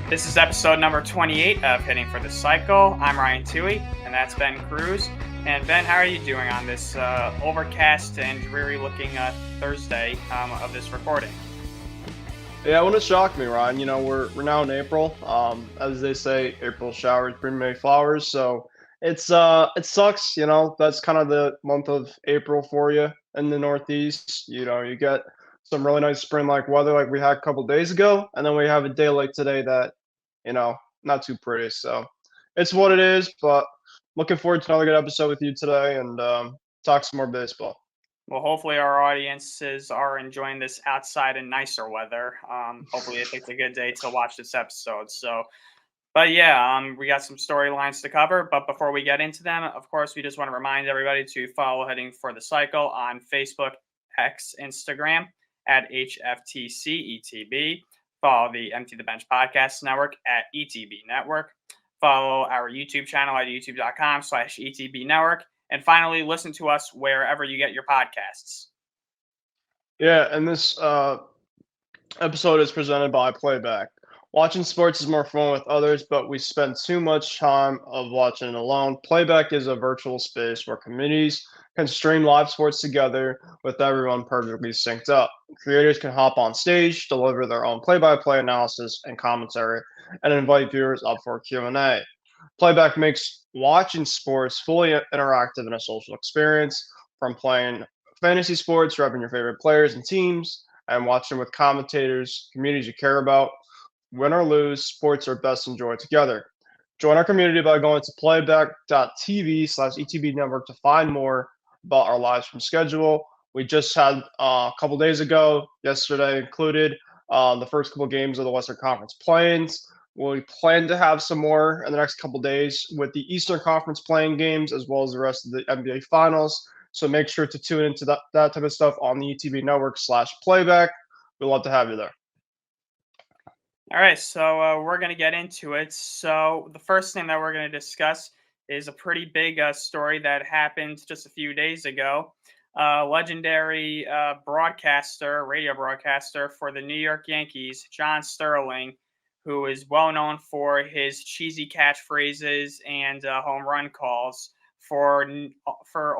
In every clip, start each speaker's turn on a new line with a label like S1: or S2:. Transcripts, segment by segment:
S1: This is episode number 28 of Hitting for the Cycle. I'm Ryan Touhey, and that's Ben Kruse. And Ben, how are you doing on this overcast and dreary-looking Thursday of this recording?
S2: Yeah, it wouldn't shock me, Ryan. We're now in April. As they say, April showers bring May flowers. So it sucks. That's kind of the month of April for you in the Northeast. You get some really nice spring-like weather, like we had a couple days ago, and then we have a day like today that, not too pretty. So it's what it is. But looking forward to another good episode with you today, and talk some more baseball.
S1: Well, hopefully our audiences are enjoying this outside and nicer weather. Hopefully it's a good day to watch this episode. But yeah, we got some storylines to cover. But before we get into them, of course, we just want to remind everybody to follow Heading for the Cycle on Facebook, X, Instagram at HFTC ETB. Follow the Empty the Bench Podcast Network at ETB Network. Follow our YouTube channel at youtube.com/ETB Network. And finally, listen to us wherever you get your podcasts.
S2: Yeah, and this episode is presented by Playback. Watching sports is more fun with others, but we spend too much time of watching it alone. Playback is a virtual space where communities can stream live sports together with everyone perfectly synced up. Creators can hop on stage, deliver their own play-by-play analysis and commentary, and invite viewers up for a Q&A. Playback makes watching sports fully interactive and a social experience, from playing fantasy sports, repping your favorite players and teams, and watching with commentators, communities you care about. Win or lose, sports are best enjoyed together. Join our community by going to playback.tv/ETB network to find more about our live stream schedule. We just had a couple days ago, yesterday included, the first couple games of the Western Conference play-ins. We plan to have some more in the next couple days with the Eastern Conference playing games as well as the rest of the NBA Finals. So make sure to tune into that type of stuff on the ETB network/playback. We'd love to have you there.
S1: All right, so we're going to get into it. So the first thing that we're going to discuss is a pretty big story that happened just a few days ago. Legendary radio broadcaster for the New York Yankees, John Sterling, who is well known for his cheesy catchphrases and home run calls for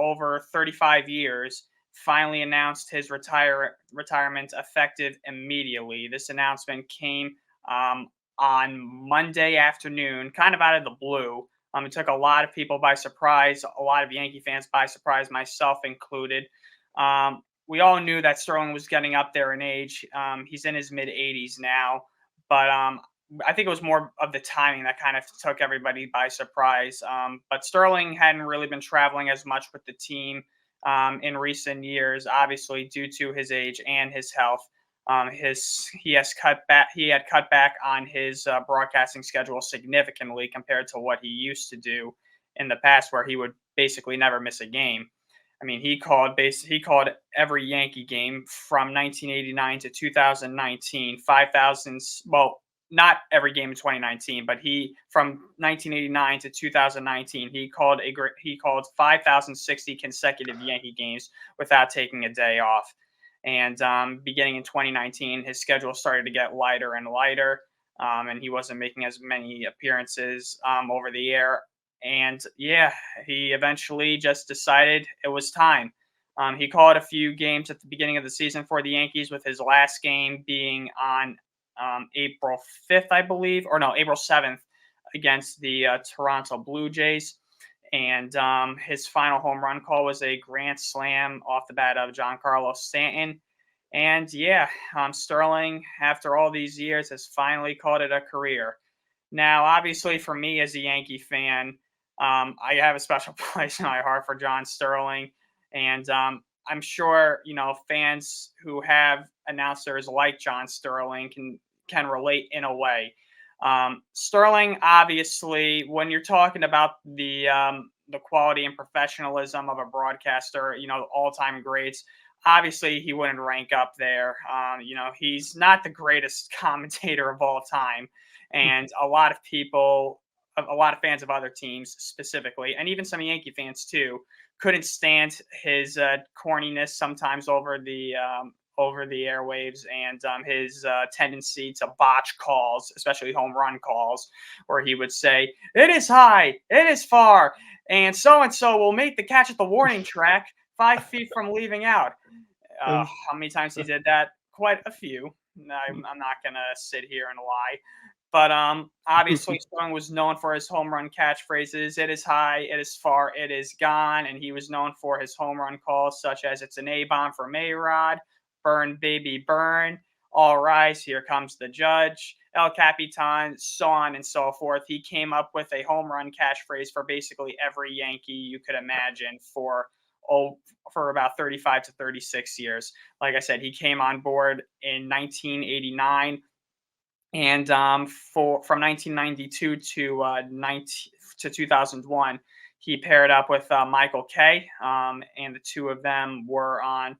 S1: over 35 years, finally announced his retirement effective immediately. This announcement came on Monday afternoon, kind of out of the blue. It took a lot of people by surprise, a lot of Yankee fans by surprise, myself included. We all knew that Sterling was getting up there in age. He's in his mid-80s now, but I think it was more of the timing that kind of took everybody by surprise. But Sterling hadn't really been traveling as much with the team in recent years, obviously due to his age and his health. He had cut back on his broadcasting schedule significantly compared to what he used to do in the past, where he would basically never miss a game. I mean, he called every Yankee game from 1989 to 2019, 5,000. Well, not every game in 2019, but from 1989 to 2019, he called 5,060 consecutive Yankee games without taking a day off. And beginning in 2019, his schedule started to get lighter and lighter, and he wasn't making as many appearances over the air. And yeah, he eventually just decided it was time. He called a few games at the beginning of the season for the Yankees, with his last game being on April 5th, I believe, or no, April 7th against the Toronto Blue Jays. And his final home run call was a grand slam off the bat of Giancarlo Stanton. And yeah, Sterling, after all these years, has finally called it a career. Now, obviously, for me as a Yankee fan, I have a special place in my heart for John Sterling. And I'm sure, fans who have announcers like John Sterling can relate in a way. Sterling, obviously, when you're talking about the quality and professionalism of a broadcaster, all-time greats, obviously he wouldn't rank up there. He's not the greatest commentator of all time, and a lot of fans of other teams specifically, and even some Yankee fans too, couldn't stand his corniness sometimes over the over the airwaves, and his tendency to botch calls, especially home run calls, where he would say, "It is high, it is far, and so will make the catch at the warning track 5 feet from leaving out."
S2: And
S1: How many times he did that? Quite a few. I'm not gonna sit here and lie. But obviously, Sterling was known for his home run catchphrases. It is high, it is far, it is gone. And he was known for his home run calls, such as "It's an A bomb for Mayrod," "Burn, baby, burn," "All rise, here comes the judge," "El Capitan," so on and so forth. He came up with a home run catchphrase for basically every Yankee you could imagine oh, for about 35 to 36 years. Like I said, he came on board in 1989, and for from 1992 to 2001, he paired up with Michael Kay, and the two of them were on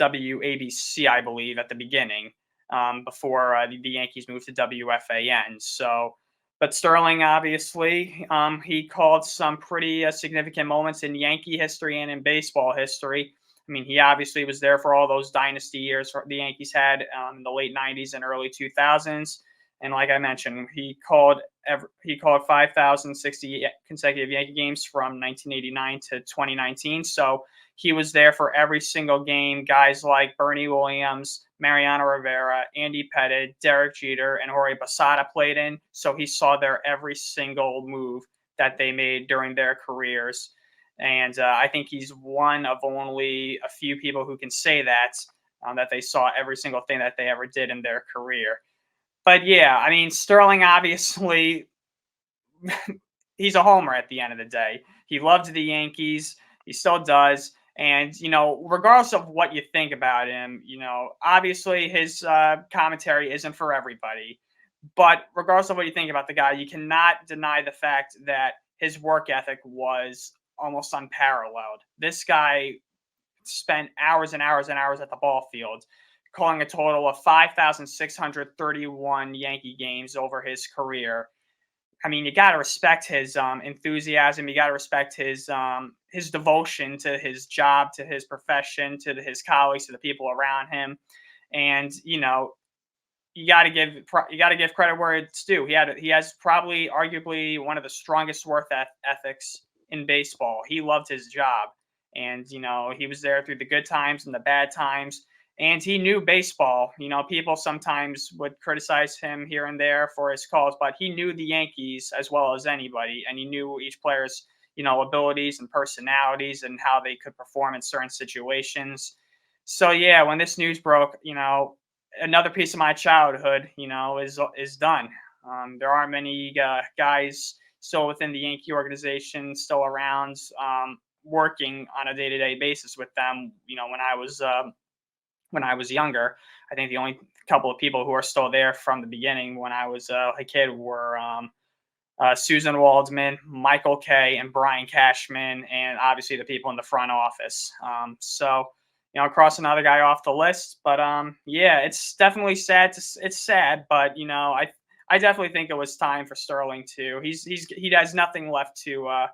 S1: WABC, I believe, at the beginning, before the Yankees moved to WFAN. So, but Sterling, obviously, he called some pretty significant moments in Yankee history and in baseball history. I mean, he obviously was there for all those dynasty years the Yankees had in the late '90s and early 2000s. And like I mentioned, he called 5,060 consecutive Yankee games from 1989 to 2019. So he was there for every single game. Guys like Bernie Williams, Mariano Rivera, Andy Pettitte, Derek Jeter, and Jorge Posada played in. So he saw their every single move that they made during their careers. And I think he's one of only a few people who can say that they saw every single thing that they ever did in their career. But yeah, I mean, Sterling obviously, he's a homer at the end of the day. He loved the Yankees. He still does. And, regardless of what you think about him, obviously his commentary isn't for everybody. But regardless of what you think about the guy, you cannot deny the fact that his work ethic was almost unparalleled. This guy spent hours and hours and hours at the ball field, calling a total of 5,631 Yankee games over his career. I mean, you got to respect his enthusiasm. You got to respect his devotion to his job, to his profession, to his colleagues, to the people around him. And you got to give credit where it's due. He has probably arguably one of the strongest work ethics in baseball. He loved his job, and he was there through the good times and the bad times. And he knew baseball. People sometimes would criticize him here and there for his calls, but he knew the Yankees as well as anybody, and he knew each player's abilities and personalities and how they could perform in certain situations. So yeah, when this news broke, another piece of my childhood, is done. There aren't many guys still within the Yankee organization, still around, working on a day-to-day basis with them. When I was younger, I think the only couple of people who are still there from the beginning when I was a kid were Susan Waldman, Michael Kay, and Brian Cashman, and obviously the people in the front office. So, cross another guy off the list. But yeah, it's definitely sad. It's sad, but I definitely think it was time for Sterling too. He has nothing left to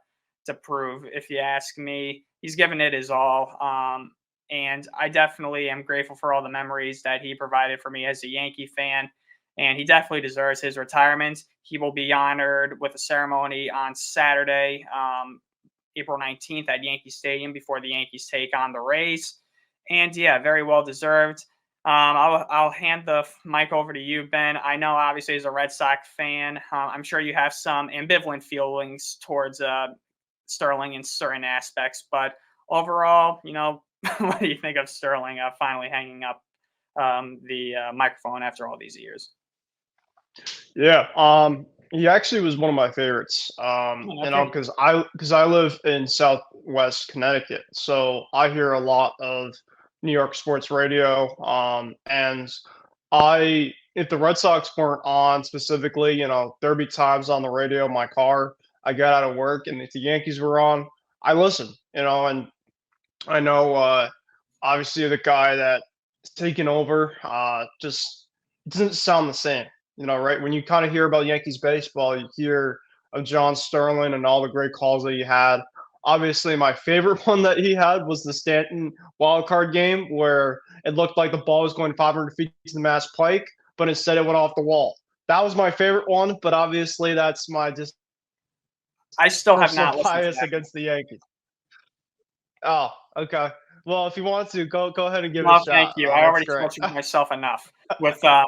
S1: prove, if you ask me. He's given it his all. And I definitely am grateful for all the memories that he provided for me as a Yankee fan. And he definitely deserves his retirement. He will be honored with a ceremony on Saturday, April 19th at Yankee Stadium before the Yankees take on the Rays. And yeah, very well deserved. I'll hand the mic over to you, Ben. I know, obviously, as a Red Sox fan, I'm sure you have some ambivalent feelings towards Sterling in certain aspects. But overall, what do you think of Sterling finally hanging up the microphone after all these years?
S2: yeah, he actually was one of my favorites.
S1: Oh, okay.
S2: Because I live in Southwest Connecticut, so I hear a lot of New York sports radio. And I if the Red Sox weren't on specifically, there'd be times on the radio in my car. I got out of work, and if the Yankees were on, I listen. And I know, obviously, the guy that's taken over just doesn't sound the same. Right? When you kind of hear about Yankees baseball, you hear of John Sterling and all the great calls that he had. Obviously, my favorite one that he had was the Stanton wild card game where it looked like the ball was going 500 feet to the Mass Pike, but instead it went off the wall. That was my favorite one, but obviously that's my just
S1: I still have
S2: personal
S1: not listened to
S2: bias
S1: that.
S2: against the Yankees. Oh, okay. Well, if you want to, go ahead and give it a
S1: No, thank
S2: shot.
S1: you. I
S2: That's
S1: already
S2: great.
S1: tortured myself enough with bad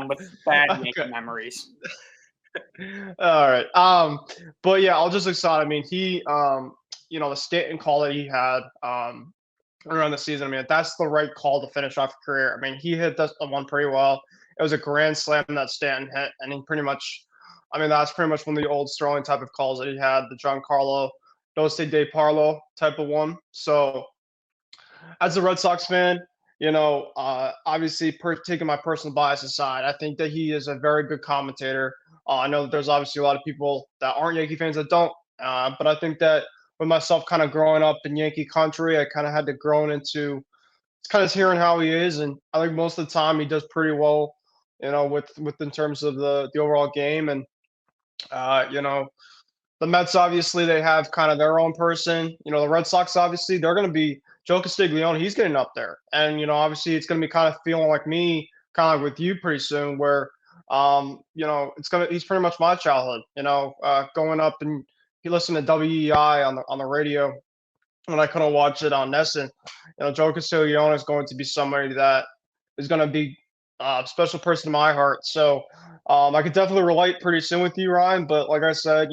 S1: Yankee
S2: Okay.
S1: memories.
S2: All right. But yeah, I'll just excited. I mean, the Stanton call that he had around the season. I mean, that's the right call to finish off a career. I mean, he hit this one pretty well. It was a grand slam that Stanton hit, and he pretty much, I mean, that's pretty much one of the old Sterling type of calls that he had, the Giancarlo Dose de Parlo type of one. So as a Red Sox fan, obviously taking my personal bias aside, I think that he is a very good commentator. I know that there's obviously a lot of people that aren't Yankee fans that don't, but I think that with myself kind of growing up in Yankee country, I kind of had to grow into kind of hearing how he is, and I think most of the time he does pretty well, with in terms of the overall game, and you know, the Mets obviously they have kind of their own person. The Red Sox obviously they're going to be Joe Castiglione. He's getting up there, and obviously it's going to be kind of feeling like me, kind of like with you pretty soon, where he's pretty much my childhood. Going up and he listened to WEI on the radio when I couldn't watch it on Nesson. Joe Castiglione is going to be somebody that is going to be a special person in my heart. So I could definitely relate pretty soon with you, Ryan. But like I said,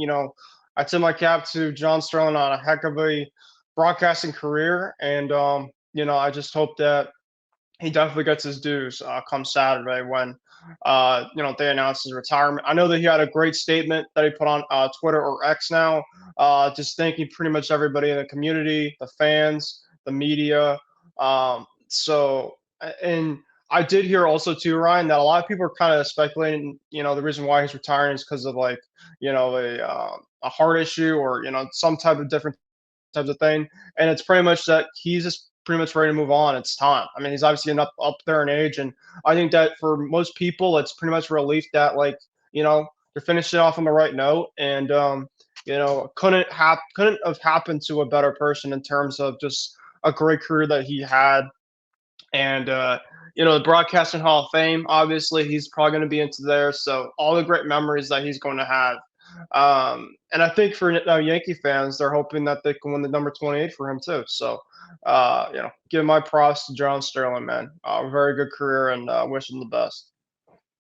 S2: I tip my cap to John Sterling on a heck of a broadcasting career, and I just hope that he definitely gets his dues come Saturday when they announce his retirement. I know that he had a great statement that he put on Twitter or X now, just thanking pretty much everybody in the community, the fans, the media. And I did hear also too, Ryan, that a lot of people are kind of speculating. The reason why he's retiring is because of like a heart issue or some type of different types of thing. And it's pretty much that he's just pretty much ready to move on. It's time. I mean, he's obviously up there in age, and I think that for most people, it's pretty much a relief that they're finishing off on the right note, and couldn't have happened to a better person in terms of just a great career that he had, and the Broadcasting Hall of Fame. Obviously, he's probably going to be into there, so all the great memories that he's going to have. And I think for Yankee fans, they're hoping that they can win the number 28 for him too. So, give my props to John Sterling, man. Very good career, and wish him the best.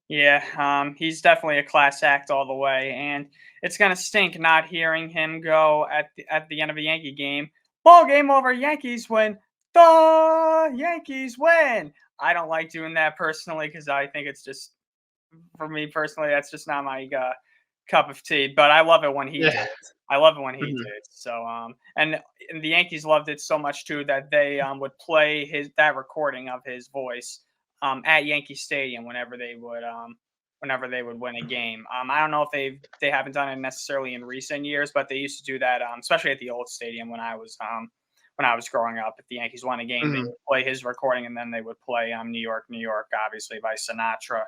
S1: Yeah, he's definitely a class act all the way, and it's gonna stink not hearing him go at the end of a Yankee game. Ball game over. Yankees win. The Yankees win. I don't like doing that personally because I think it's just for me personally that's just not my cup of tea. But I love it when he did
S2: Yeah.
S1: it. I love it when he
S2: Mhm.
S1: did. So and the Yankees loved it so much too that they would play that recording of his voice at Yankee Stadium whenever they would win a game. I don't know if they haven't done it necessarily in recent years, but they used to do that, especially at the old stadium when I was growing up. If the Yankees won a game, they
S2: Mhm.
S1: would play his recording, and then they would play New York, New York, obviously by Sinatra.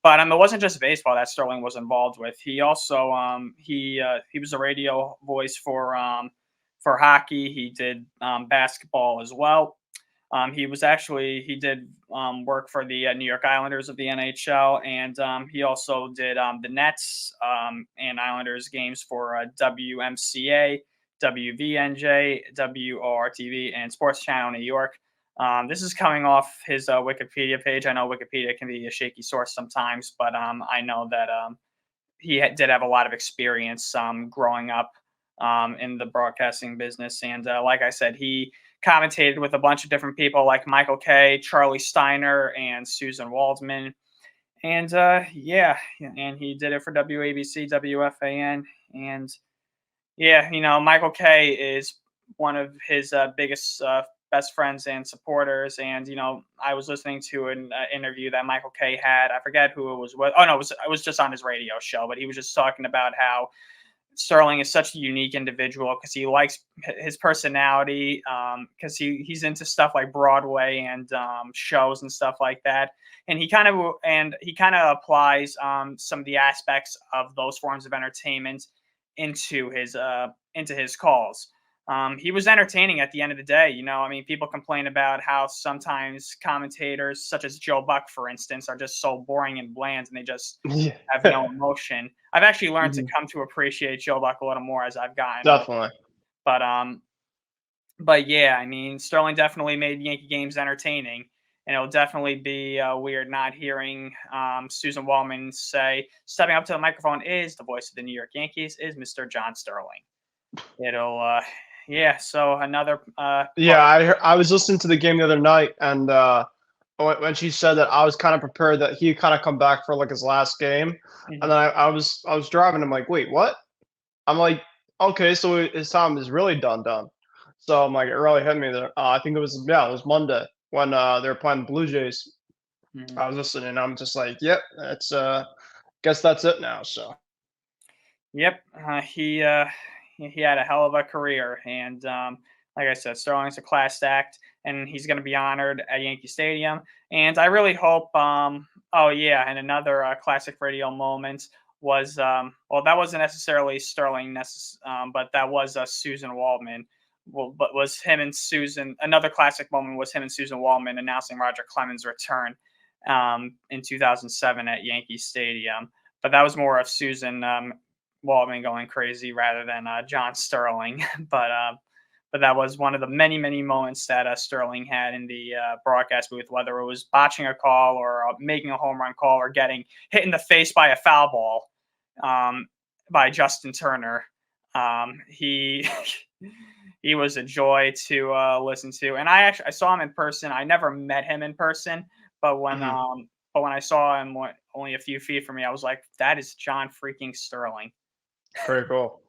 S1: But it wasn't just baseball that Sterling was involved with. He also he was a radio voice for hockey. He did basketball as well. He did work for the New York Islanders of the NHL, and he also did the Nets and Islanders games for WMCA, WVNJ, WORTV, and Sports Channel New York. This is coming off his Wikipedia page. I know Wikipedia can be a shaky source sometimes, but I know that did have a lot of experience growing up in the broadcasting business. And like I said, he commentated with a bunch of different people like Michael Kay, Charlie Steiner, and Susan Waldman. And yeah, and he did it for WABC, WFAN. And yeah, Michael Kay is one of his biggest best friends and supporters. And I was listening to an interview that Michael Kay had. I forget who it was with. Oh no, it was just on his radio show, but he was just talking about how Sterling is such a unique individual because he likes his personality, because he's into stuff like Broadway and shows and stuff like that, and he kind of applies some of the aspects of those forms of entertainment into his calls. he was entertaining at the end of the day. I mean, people complain about how sometimes commentators, such as Joe Buck, for instance, are just so boring and bland, and they just
S2: Yeah.
S1: have no emotion. I've actually learned to
S2: Mhm.
S1: come to appreciate Joe Buck a little more as I've gotten older.
S2: Definitely.
S1: But but yeah, I mean, Sterling definitely made Yankee games entertaining, and it'll definitely be weird not hearing Susan Waldman say, "Stepping up to the microphone is the voice of the New York Yankees, is Mr. John Sterling." It'll, yeah. So another
S2: Yeah,
S1: part.
S2: I was listening to the game the other night, and when she said that, I was kind of prepared that he'd kind of come back for like his last game, and
S1: Mhm.
S2: then I was driving. I'm like, wait, what? I'm like, okay, so his time is really done. So I'm like, it really hit me there. I think it was Monday when they were playing the Blue Jays.
S1: Mhm.
S2: I was listening. I'm just like, yep, that's guess that's it now. So
S1: Yep, he had a hell of a career, and like I said, Sterling's a class act, and he's going to be honored at Yankee Stadium. And I really hope. Oh yeah, and another classic radio moment was well, that wasn't necessarily Sterling, but that was Susan Waldman. Well, but was him and Susan. Another classic moment was him and Susan Waldman announcing Roger Clemens' return in 2007 at Yankee Stadium. But that was more of Susan Waldman going crazy rather than John Sterling. But that was one of the many many moments that Sterling had in the broadcast booth, whether it was botching a call or making a home run call or getting hit in the face by a foul ball by Justin Turner. He he was a joy to listen to, and I saw him in person. I never met him in person, but
S2: mhm,
S1: when I saw him only a few feet from me, I was like, "That is John freaking Sterling."
S2: pretty cool.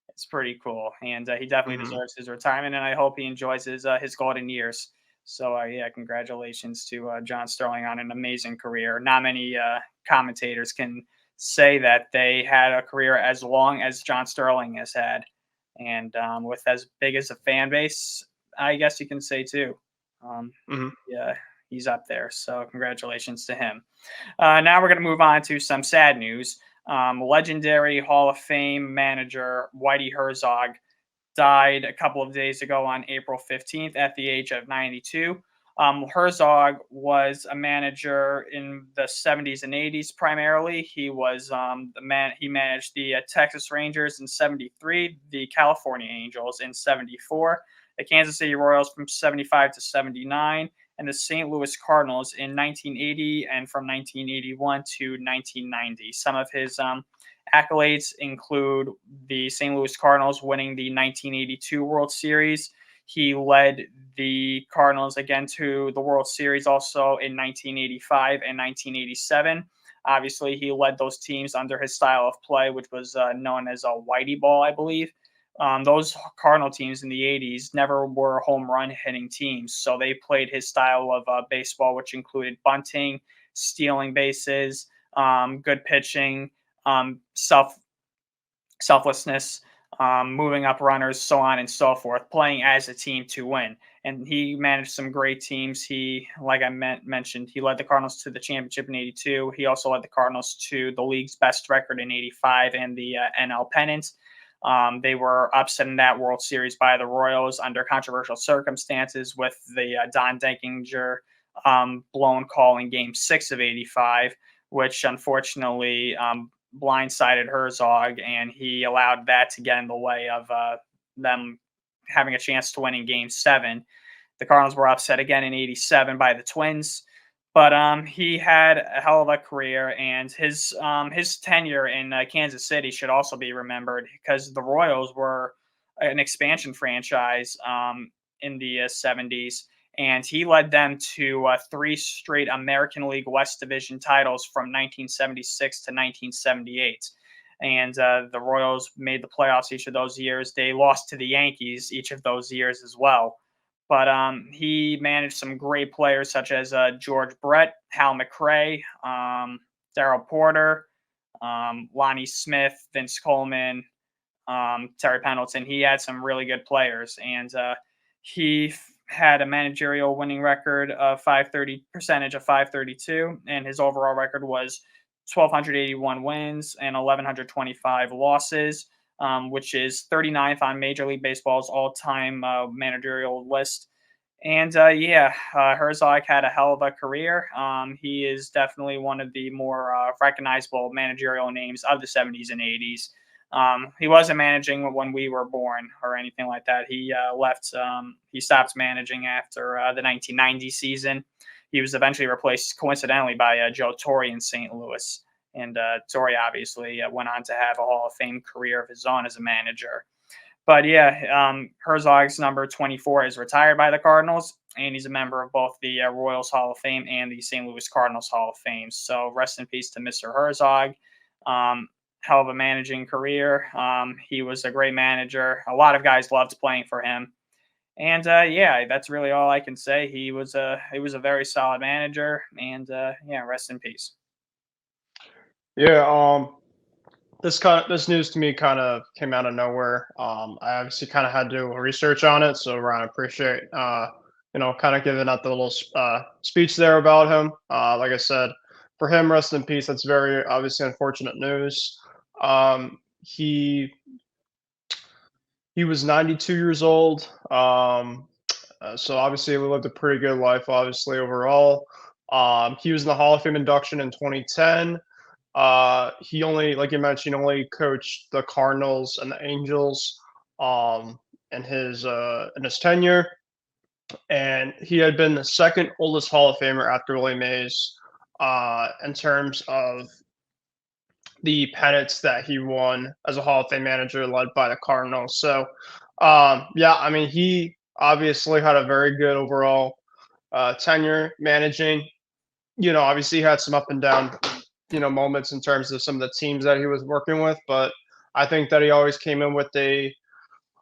S1: It's pretty cool, and he definitely
S2: Mhm.
S1: deserves his retirement, and I hope he enjoys his golden years. So yeah, congratulations to John Sterling on an amazing career. Not many commentators can say that they had a career as long as John Sterling has had, and with as big as a fan base, I guess you can say too. Um,
S2: Mhm.
S1: yeah, he's up there. So congratulations to him. Now we're going to move on to some sad news. Legendary Hall of Fame manager Whitey Herzog died a couple of days ago on April 15th at the age of 92. Herzog was a manager in the 70s and 80s primarily. He was the man. He managed the Texas Rangers in 73, the California Angels in 74, the Kansas City Royals from 75 to 79, and the St. Louis Cardinals in 1980 and from 1981 to 1990. Some of his accolades include the St. Louis Cardinals winning the 1982 World Series. He led the Cardinals again to the World Series also in 1985 and 1987. Obviously, he led those teams under his style of play, which was known as a Whitey ball, I believe. Those Cardinal teams in the 80s never were home run hitting teams. So they played his style of baseball, which included bunting, stealing bases, good pitching, self selflessness, moving up runners, so on and so forth, playing as a team to win. And he managed some great teams. He, like I mentioned, he led the Cardinals to the championship in '82. He also led the Cardinals to the league's best record in '85 and the NL pennant. They were upset in that World Series by the Royals under controversial circumstances with the Don Denkinger blown call in Game 6 of '85, which unfortunately blindsided Herzog, and he allowed that to get in the way of them having a chance to win in Game 7. The Cardinals were upset again in '87 by the Twins, but he had a hell of a career, and his tenure in Kansas City should also be remembered because the Royals were an expansion franchise in the '70s, and he led them to three straight American League West Division titles from 1976 to 1978. And the Royals made the playoffs each of those years. They lost to the Yankees each of those years as well. But he managed some great players such as George Brett, Hal McRae, Darrell Porter, Lonnie Smith, Vince Coleman, Terry Pendleton. He had some really good players, and had a managerial winning record of 530 percentage of 532, and his overall record was 1,281 wins and 1,125 losses. which is 39th on Major League Baseball's all-time managerial list. And Herzog had a hell of a career. He is definitely one of the more recognizable managerial names of the 70s and 80s. He wasn't managing when we were born or anything like that. He left, he stopped managing after the 1990 season. He was eventually replaced, coincidentally, by Joe Torre in St. Louis. And Torre obviously went on to have a Hall of Fame career of his own as a manager. But Herzog's number 24 is retired by the Cardinals, and he's a member of both the Royals Hall of Fame and the St. Louis Cardinals Hall of Fame. So rest in peace to Mr. Herzog. Um, Hell of a managing career. He was a great manager. A lot of guys loved playing for him. And that's really all I can say. He was a very solid manager, and rest in peace.
S2: Yeah, this news to me kind of came out of nowhere. I obviously kind of had to do research on it, so Ryan, I appreciate kind of giving out the little speech there about him. Like I said, for him, rest in peace. That's very obviously unfortunate news. Um, he he was 92 years old. So obviously, we lived a pretty good life, obviously overall. He was in the Hall of Fame induction in 2010. He only, like you mentioned, only coached the Cardinals and the Angels in his tenure, and he had been the second oldest Hall of Famer after Willie Mays in terms of the pennants that he won as a Hall of Fame manager led by the Cardinals. So, yeah, I mean, he obviously had a very good overall tenure managing. Obviously, he had some up and down, moments in terms of some of the teams that he was working with, but I think that he always came in with the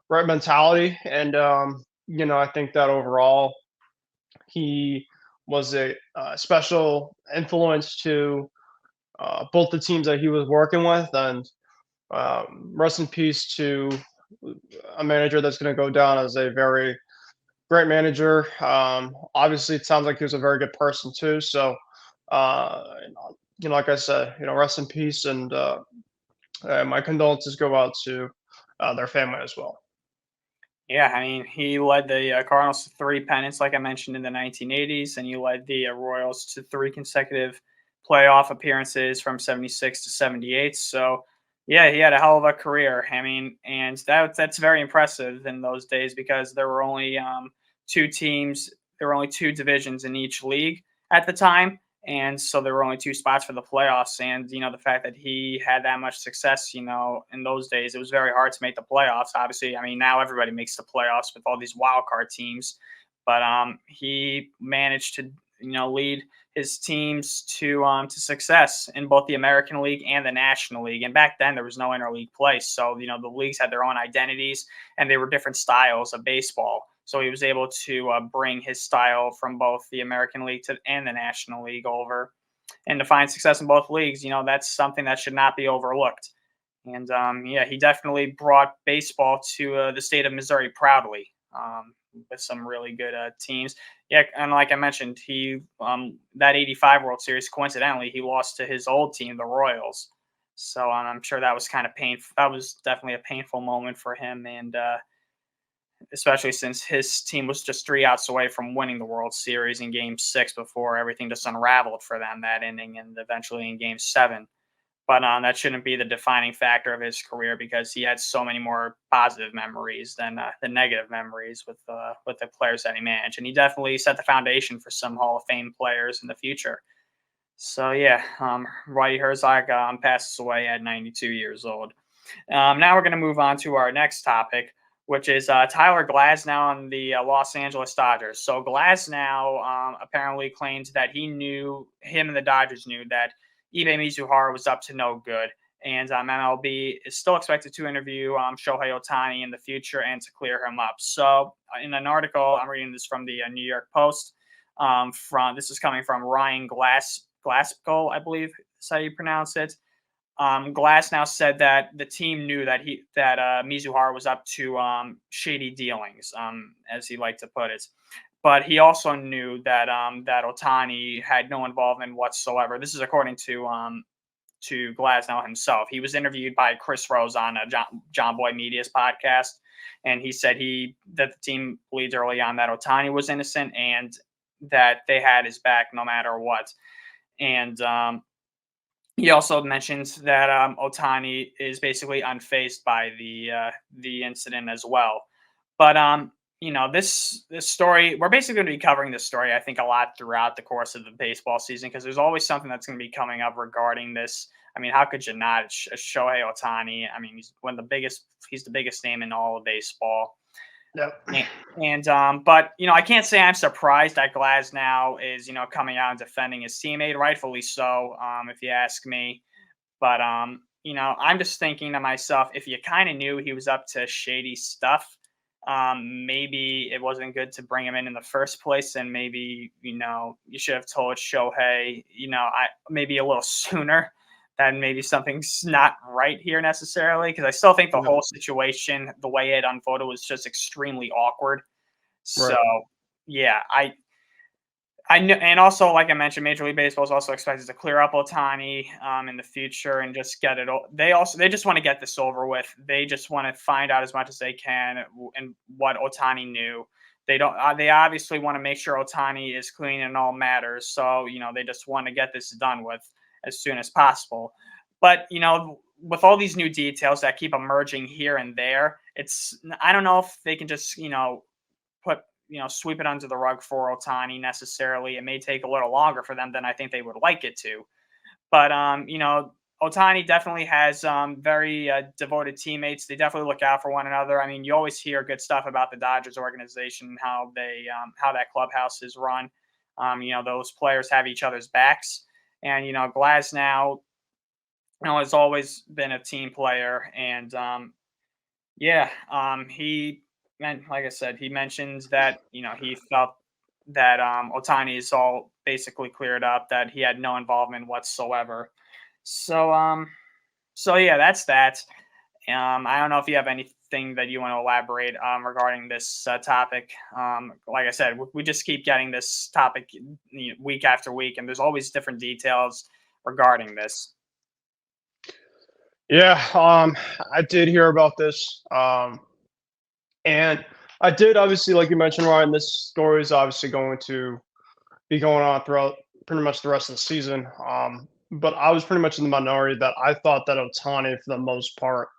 S2: right mentality. And, I think that overall he was a special influence to both the teams that he was working with. And rest in peace to a manager that's going to go down as a very great manager. Obviously, it sounds like he was a very good person too. So, uh, like I said, rest in peace, and my condolences go out to their family as well.
S1: Yeah, I mean, he led the Cardinals to three pennants, like I mentioned, in the 1980s, and he led the Royals to three consecutive playoff appearances from 76 to 78. So, yeah, he had a hell of a career. I mean, and that's very impressive in those days because there were only two teams, there were only two divisions in each league at the time. And so there were only two spots for the playoffs. And, the fact that he had that much success, in those days, it was very hard to make the playoffs. Obviously, I mean, now everybody makes the playoffs with all these wild card teams. But he managed to, lead his teams to success in both the American League and the National League. And back then, there was no interleague play. So, the leagues had their own identities and they were different styles of baseball. So he was able to bring his style from both the American League and the National League over, and to find success in both leagues. That's something that should not be overlooked. And he definitely brought baseball to the state of Missouri proudly, with some really good teams. Yeah, and like I mentioned, he that '85 World Series, coincidentally, he lost to his old team, the Royals. So I'm sure that was kind of painful. That was definitely a painful moment for him, and especially since his team was just 3 outs away from winning the World Series in Game 6 before everything just unraveled for them that inning and eventually in Game 7. But that shouldn't be the defining factor of his career because he had so many more positive memories than the negative memories with the players that he managed, and he definitely set the foundation for some Hall of Fame players in the future. So yeah, Whitey Herzog passes away at 92 years old. Now we're going to move on to our next topic, which is Tyler Glasnow and the Los Angeles Dodgers. So Glasnow apparently claimed that him and the Dodgers knew that Ippei Mizuhara was up to no good. And MLB is still expected to interview Shohei Ohtani in the future and to clear him up. So in an article, I'm reading this from the New York Post. This is coming from Ryan Glasgow, I believe is how you pronounce it. Glasnow said that the team knew that Mizuhara was up to shady dealings, as he liked to put it. But he also knew that that Ohtani had no involvement whatsoever. This is according to to Glasnow himself. He was interviewed by Chris Rose on a John Boy Media's podcast, and he said that the team believed early on that Ohtani was innocent and that they had his back no matter what. And he also mentions that Ohtani is basically unfazed by the incident as well. But this story, we're basically going to be covering this story, I think, a lot throughout the course of the baseball season because there's always something that's going to be coming up regarding this. I mean, how could you not? It's Shohei Ohtani. I mean, he's one of the biggest. He's the biggest name in all of baseball.
S2: Yep.
S1: But I can't say I'm surprised that Glasnow is coming out and defending his teammate, rightfully so, if you ask me. But I'm just thinking to myself, if you kind of knew he was up to shady stuff, maybe it wasn't good to bring him in the first place, and maybe you should have told Shohei, maybe a little sooner. That maybe something's not right here necessarily, because I still think the whole situation, the way it unfolded, was just extremely awkward. So, yeah, I know, and also, like I mentioned, Major League Baseball is also expected to clear up Ohtani in the future and just get it. They just want to get this over with. They just want to find out as much as they can and what Ohtani knew. They don't. They obviously want to make sure Ohtani is clean in all matters. So they just want to get this done with as soon as possible. But with all these new details that keep emerging here and there, I don't know if they can just put sweep it under the rug for Ohtani necessarily. It may take a little longer for them than I think they would like it to. But Ohtani definitely has very devoted teammates. They definitely look out for one another. I mean, you always hear good stuff about the Dodgers organization, how that clubhouse is run. Those players have each other's backs. And Glasnow, has always been a team player, and he meant, like I said, he mentions that he felt that Ohtani is all basically cleared up, that he had no involvement whatsoever. So yeah, that's that. I don't know if you have anything that you want to elaborate regarding this topic. Like I said, we just keep getting this topic week after week, and there's always different details regarding this.
S2: Yeah, I did hear about this, and I did obviously, like you mentioned, Ryan. This story is obviously going to be going on throughout pretty much the rest of the season. But I was pretty much in the minority that I thought that Ohtani, for the most part,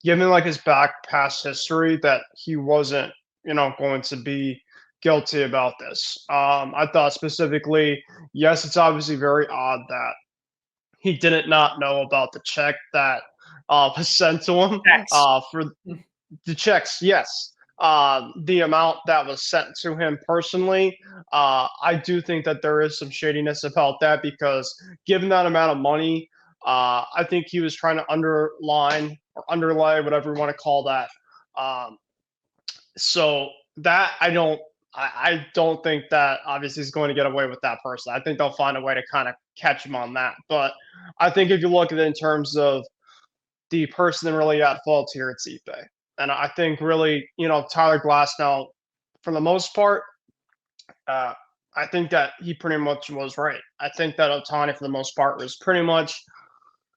S2: given like his back past history, that he wasn't, going to be guilty about this. I thought specifically, yes, it's obviously very odd that he didn't not know about the check that was sent to him for the checks. Yes, the amount that was sent to him personally. I do think that there is some shadiness about that because given that amount of money, I think he was trying to underline or underlay, whatever you want to call that. So that I don't think that obviously he's going to get away with that person. I think they'll find a way to kind of catch him on that. But I think if you look at it in terms of the person really at fault here, it's Ippei. And I think really, Tyler Glasnow, for the most part, I think that he pretty much was right. I think that Ohtani, for the most part, was pretty much,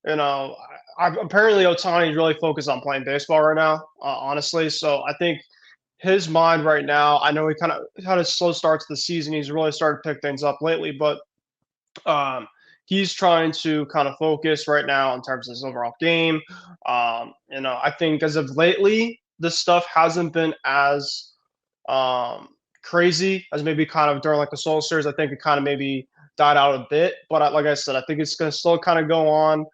S2: apparently Ohtani is really focused on playing baseball right now, honestly. So I think his mind right now, I know he kind of had a slow start to the season. He's really started to pick things up lately, but he's trying to kind of focus right now in terms of his overall game. I think as of lately, this stuff hasn't been as crazy as maybe kind of during like the Soul Series. I think it kind of maybe died out a bit, but like I said, I think it's going to still kind of go on.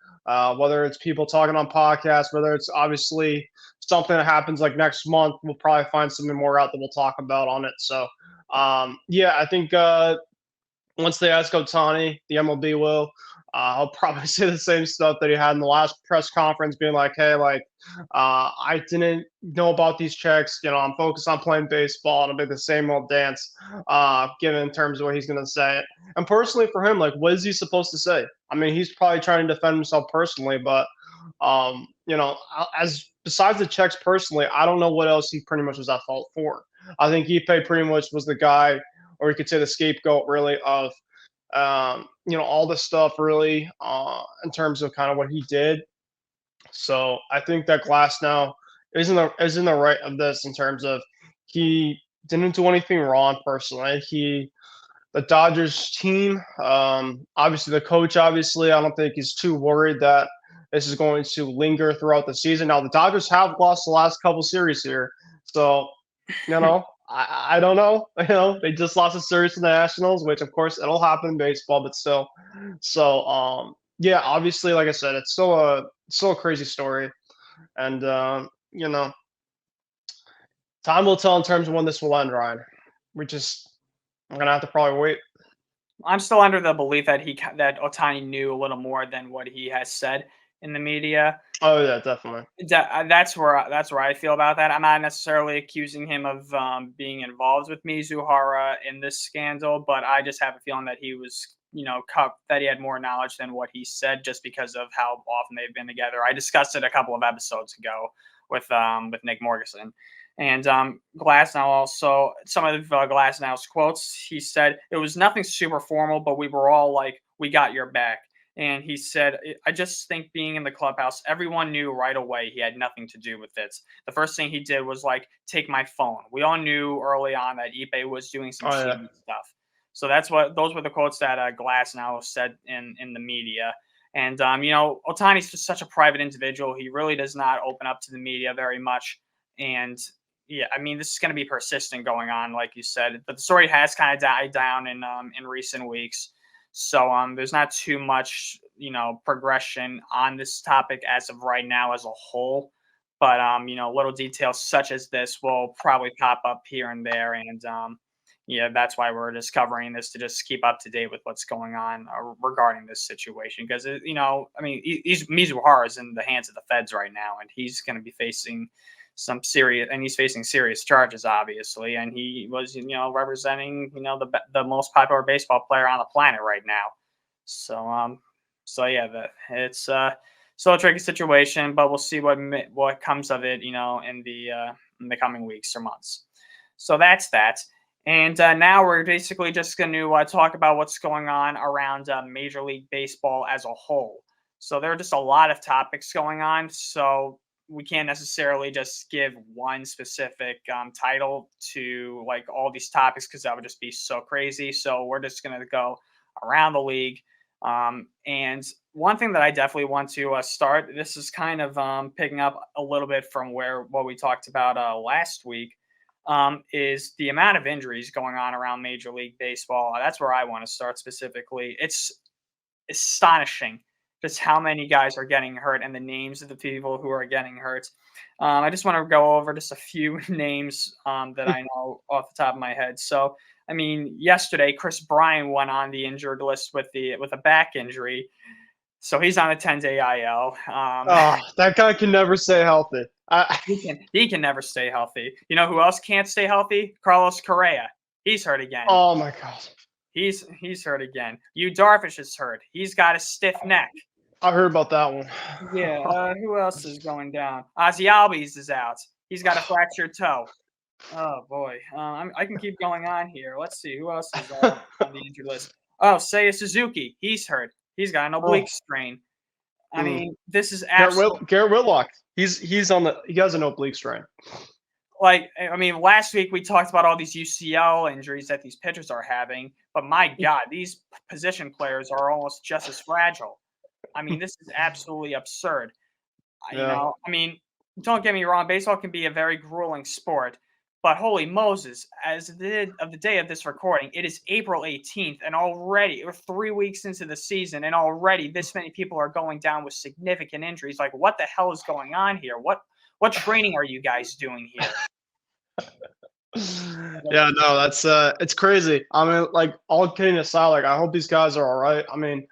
S2: Whether it's people talking on podcasts, whether it's obviously something that happens like next month, we'll probably find something more out that we'll talk about on it. So, I think once they ask Ohtani, the MLB will. I'll probably say the same stuff that he had in the last press conference, being like, "Hey, I didn't know about these checks. I'm focused on playing baseball, and it'll be the same old dance." Given in terms of what he's going to say, and personally for him, like, what is he supposed to say? I mean, he's probably trying to defend himself personally, but as besides the checks personally, I don't know what else he pretty much was at fault for. I think Ippei pretty much was the guy, or you could say the scapegoat, really, of all this stuff really in terms of kind of what he did. So I think that Glasnow is in the right of this in terms of he didn't do anything wrong personally. The Dodgers team, obviously the coach, obviously I don't think he's too worried that this is going to linger throughout the season. Now the Dodgers have lost the last couple series here, so I don't know. They just lost a series to the Nationals, which of course it'll happen in baseball, but still. So yeah, obviously, like I said, it's still a crazy story, and time will tell in terms of when this will end, Ryan. I'm gonna have to probably wait.
S1: I'm still under the belief that that Otani knew a little more than what he has said in the media.
S2: Oh yeah, definitely.
S1: That's where I feel about that. I'm not necessarily accusing him of being involved with Mizuhara in this scandal, but I just have a feeling that he was, that he had more knowledge than what he said, just because of how often they've been together. I discussed it a couple of episodes ago with Nick Morganson. And Glasnow also, some of Glasnow's quotes, he said, it was nothing super formal, but we were all like, we got your back. And he said, I just think being in the clubhouse, everyone knew right away he had nothing to do with it. The first thing he did was like, take my phone. We all knew early on that Ippei was doing some
S2: Oh yeah.
S1: shady stuff. So those were the quotes that Glasnow said in the media. And, Otani's just such a private individual. He really does not open up to the media very much. And yeah, I mean, this is going to be persistent going on, like you said. But the story has kind of died down in recent weeks, so there's not too much progression on this topic as of right now as a whole. But little details such as this will probably pop up here and there, and yeah, that's why we're just covering this to just keep up to date with what's going on regarding this situation. Because I mean, Mizuhara is in the hands of the feds right now, and he's going to be facing he's facing serious charges, obviously, and he was, representing, the most popular baseball player on the planet right now. So yeah, it's still a tricky situation, but we'll see what comes of it, in the coming weeks or months. So that's that. And now we're basically just going to talk about what's going on around Major League Baseball as a whole. So there are just a lot of topics going on. So we can't necessarily just give one specific title to like all these topics, because that would just be so crazy. So we're just going to go around the league. And one thing that I definitely want to start, this is kind of picking up a little bit from what we talked about last week, is the amount of injuries going on around Major League Baseball. That's where I want to start specifically. It's astonishing just how many guys are getting hurt and the names of the people who are getting hurt. I just want to go over just a few names that I know off the top of my head. So, I mean, yesterday Chris Bryant went on the injured list with a back injury, so he's on a 10-day IL.
S2: That guy can never stay healthy.
S1: He can never stay healthy. You know who else can't stay healthy? Carlos Correa. He's hurt again.
S2: Oh my god.
S1: He's hurt again. Yu Darvish is hurt. He's got a stiff neck.
S2: I heard about that one.
S1: Yeah. Who else is going down? Ozzy Albies is out. He's got a fractured toe. Oh boy. I can keep going on here. Let's see who else is on the injured list. Oh, Seiya Suzuki. He's hurt. He's got an oblique strain. I mean, this is absolutely
S2: Garrett Whitlock. He has an oblique strain.
S1: Like, I mean, last week we talked about all these UCL injuries that these pitchers are having, but my God, these position players are almost just as fragile. I mean, this is absolutely absurd.
S2: Yeah.
S1: I mean, don't get me wrong, baseball can be a very grueling sport, but holy Moses, as of the day of this recording, it is April 18th, and already we're 3 weeks into the season, and already this many people are going down with significant injuries. Like, what the hell is going on here? What training are you guys doing here?
S2: Yeah, no, that's it's crazy. I mean, like, all kidding aside, like, I hope these guys are all right. I mean,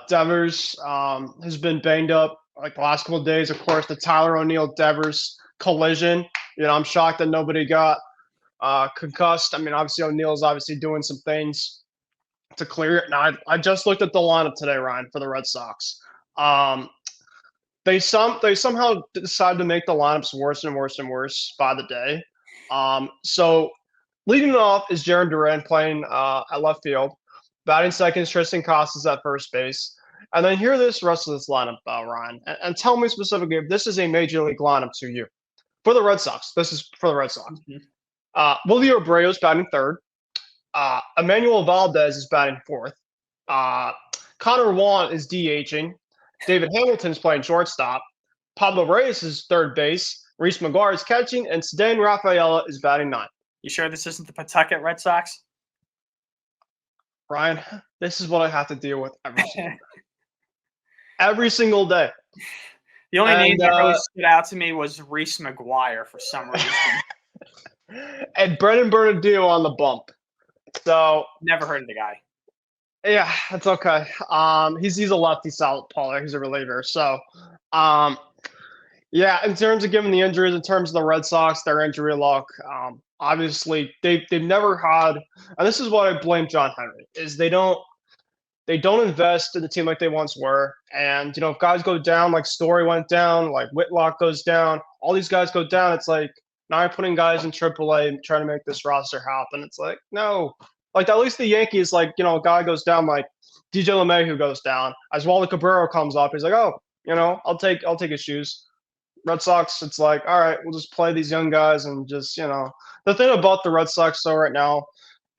S2: Devers has been banged up like the last couple of days. Of course, the Tyler O'Neill Devers collision. I'm shocked that nobody got concussed. I mean, obviously O'Neill's obviously doing some things to clear it. Now, I just looked at the lineup today, Ryan, for the Red Sox. They somehow decided to make the lineups worse and worse and worse by the day. So leading off is Jaron Duran playing at left field. Batting second is Tristan Casas at first base. And then hear this rest of this lineup, Ryan, and tell me specifically if this is a major league lineup to you. For the Red Sox, this is for the Red Sox.
S1: Mhm.
S2: Willie Abreu is batting third. Emmanuel Valdez is batting fourth. Connor Juan is DHing. David Hamilton's playing shortstop. Pablo Reyes is third base. Reese McGuire is catching, and Ceddanne Rafaela is batting ninth.
S1: You sure this isn't the Pawtucket Red Sox?
S2: Ryan, this is what I have to deal with every single day.
S1: The only name that really stood out to me was Reese McGuire for some reason.
S2: And Brennan Bernardino on the bump. So
S1: never heard of the guy.
S2: Yeah, that's okay. He's a lefty southpaw. He's a reliever. So, yeah, in terms of giving the injuries, in terms of the Red Sox, their injury luck, obviously they've never had, and this is what I blame John Henry, is they don't invest in the team like they once were. And if guys go down, like Story went down, like Whitlock goes down, all these guys go down. It's like now you're putting guys in AAA and trying to make this roster happen. It's like no. Like at least the Yankees, like a guy goes down, like DJ LeMahieu goes down. As Walter Cabrera comes up, he's like, oh, I'll take his shoes. Red Sox, it's like, all right, we'll just play these young guys and just the thing about the Red Sox though right now,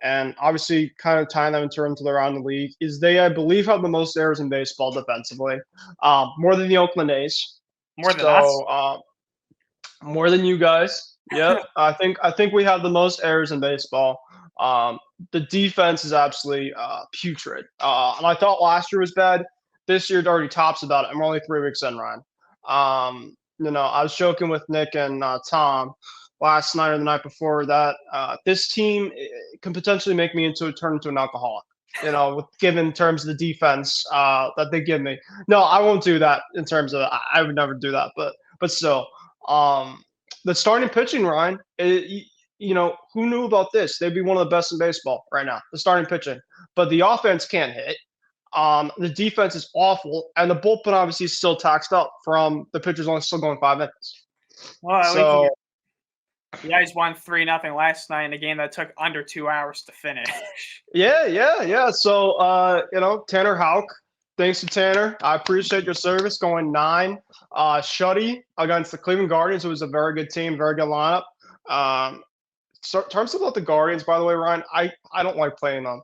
S2: and obviously kind of tying them in terms of around the league, is they I believe have the most errors in baseball defensively, more than the Oakland A's.
S1: More than us.
S2: More than you guys. Yeah, I think we have the most errors in baseball. The defense is absolutely putrid. And I thought last year was bad. This year it already tops about it. I'm only 3 weeks in, Ryan. I was joking with Nick and Tom last night or the night before that this team can potentially make me turn into an alcoholic. Given terms of the defense that they give me. No, I won't do that in terms of I would never do that. But still, the starting pitching, Ryan. Who knew about this? They'd be one of the best in baseball right now, the starting pitching. But the offense can't hit. The defense is awful, and the bullpen obviously is still taxed up from the pitchers only still going 5 innings.
S1: Well, the guys won 3-0 last night in a game that took under 2 hours to finish.
S2: Yeah. So, Tanner Houck, thanks to Tanner. I appreciate your service going 9. Shuddy against the Cleveland Guardians, who was a very good team, very good lineup. So in terms about the Guardians, by the way, Ryan, I don't like playing them.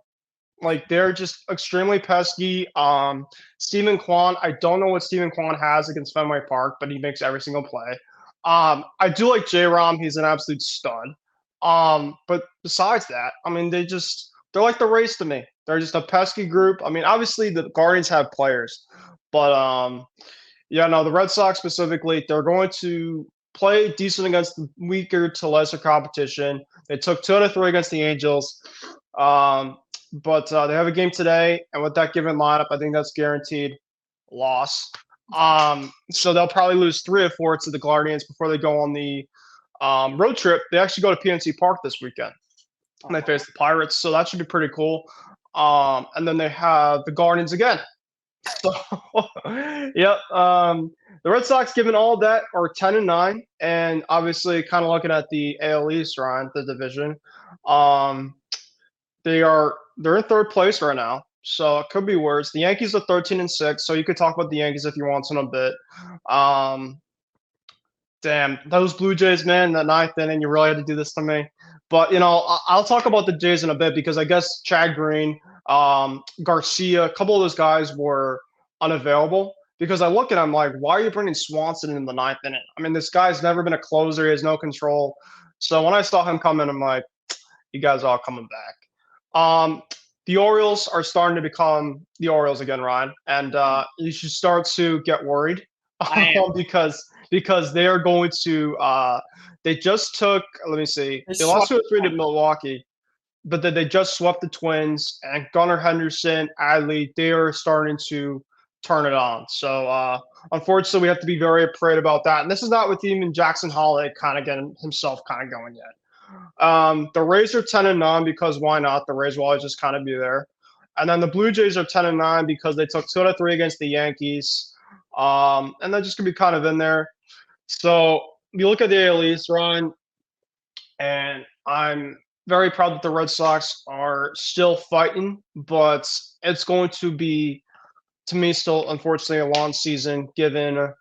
S2: Like they're just extremely pesky. Stephen Kwan, I don't know what Stephen Kwan has against Fenway Park, but he makes every single play. I do like J-Rom. He's an absolute stud. But besides that, I mean, they're like the Rays to me. They're just a pesky group. I mean, obviously the Guardians have players, but the Red Sox specifically, they're going to play decent against the weaker to lesser competition. They took 2 out of 3 against the Angels. But they have a game today, and with that given lineup, I think that's guaranteed loss. So they'll probably lose 3 or 4 to the Guardians before they go on the road trip. They actually go to PNC Park this weekend, and they face the Pirates, so that should be pretty cool. And then they have the Guardians again. So, yep. The Red Sox, given all that, are 10-9, and obviously, kind of looking at the AL East, Ryan, the division. They're in 3rd place right now, so it could be worse. The Yankees are 13-6, so you could talk about the Yankees if you want to in a bit. Damn, those Blue Jays, man, that 9th inning, you really had to do this to me. But I'll talk about the Jays in a bit because I guess Chad Green, Garcia, a couple of those guys were unavailable. Because I look at him like, why are you bringing Swanson in the 9th inning? I mean, this guy's never been a closer. He has no control. So when I saw him come in, I'm like, you guys are all coming back. The Orioles are starting to become the Orioles again, Ryan, and you should start to get worried because they are going to. They just took. Let me see. They lost 2-3 to Milwaukee, but then they just swept the Twins and Gunnar Henderson, Adley. They are starting to turn it on. So unfortunately, we have to be very afraid about that. And this is not with even Jackson Holiday kind of getting himself kind of going yet. The Rays are 10-9 because why not? The Rays will always just kind of be there. And then the Blue Jays are 10-9 because they took 2 out of 3 against the Yankees. And they're just going to be kind of in there. So you look at the AL East, Ryan, and very proud that the Red Sox are still fighting, but it's going to be, to me, still unfortunately a long season given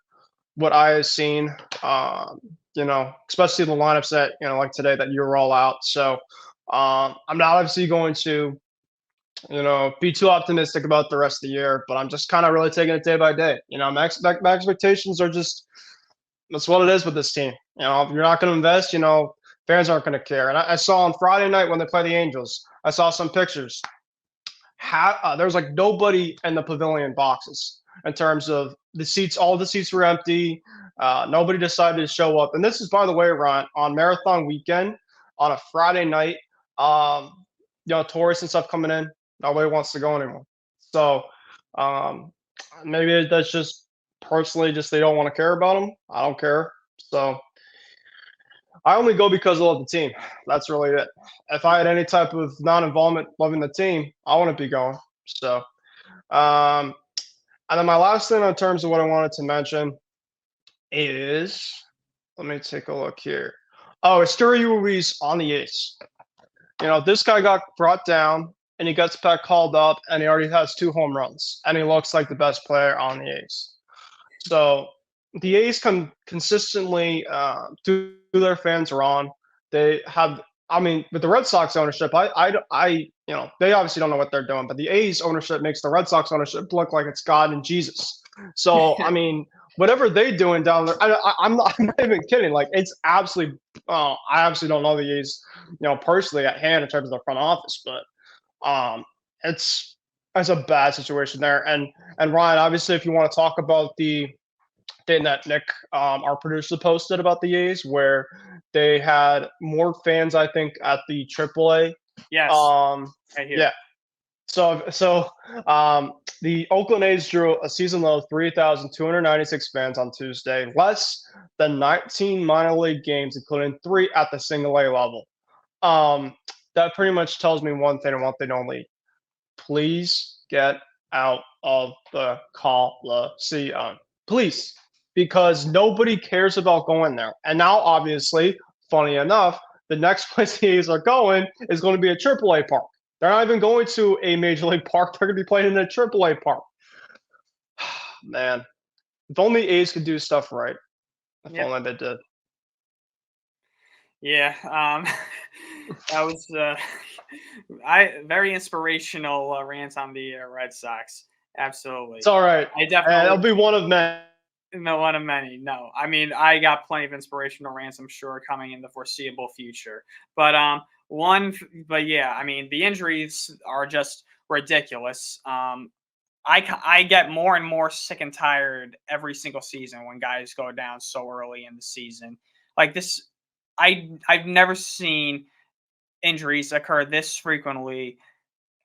S2: what I have seen. Especially the lineups that like today that you were all out. So I'm not obviously going to be too optimistic about the rest of the year, but I'm just kind of really taking it day by day. My expectations are just that's what it is with this team. If you're not going to invest, fans aren't going to care. And I saw on Friday night when they play the Angels, I saw some pictures. There was like nobody in the pavilion boxes in terms of the seats. All the seats were empty. Nobody decided to show up. And this is, by the way, Ron, on marathon weekend on a Friday night. Tourists and stuff coming in. Nobody wants to go anymore. So maybe that's just personally just they don't want to care about them. I don't care. So I only go because I love the team. That's really it. If I had any type of non-involvement loving the team, I wouldn't be going. So, and then my last thing in terms of what I wanted to mention is, let me take a look here. Oh, it's Ruiz on the A's. This guy got brought down and he gets back called up and he already has 2 home runs and he looks like the best player on the A's. So the A's can consistently do their fans wrong. They have, with the Red Sox ownership, they obviously don't know what they're doing, but the A's ownership makes the Red Sox ownership look like it's God and Jesus. So, whatever they're doing down there, I'm not even kidding. Like, it's absolutely, I absolutely don't know the A's, personally at hand in terms of the front office, but it's a bad situation there. And Ryan, obviously, if you want to talk about the thing that Nick, our producer, posted about the A's, where they had more fans, I think, at the AAA.
S1: Yes.
S2: Right here. Yeah. So the Oakland A's drew a season low of 3,296 fans on Tuesday, less than 19 minor league games, including 3 at the single A level. That pretty much tells me one thing and one thing only. Please get out of the Coliseum. Please. Because nobody cares about going there. And now, obviously, funny enough, the next place the A's are going is going to be a AAA park. They're not even going to a major league park. They're going to be playing in a AAA park. Man, if only A's could do stuff right. If only they did.
S1: Yeah, that was very inspirational rant on the Red Sox. Absolutely,
S2: it's all right.
S1: I definitely.
S2: It'll be one of many.
S1: No, one of many. No, I got plenty of inspirational rants, I'm sure, coming in the foreseeable future. But the injuries are just ridiculous. I get more and more sick and tired every single season when guys go down so early in the season. Like this, I've never seen injuries occur this frequently.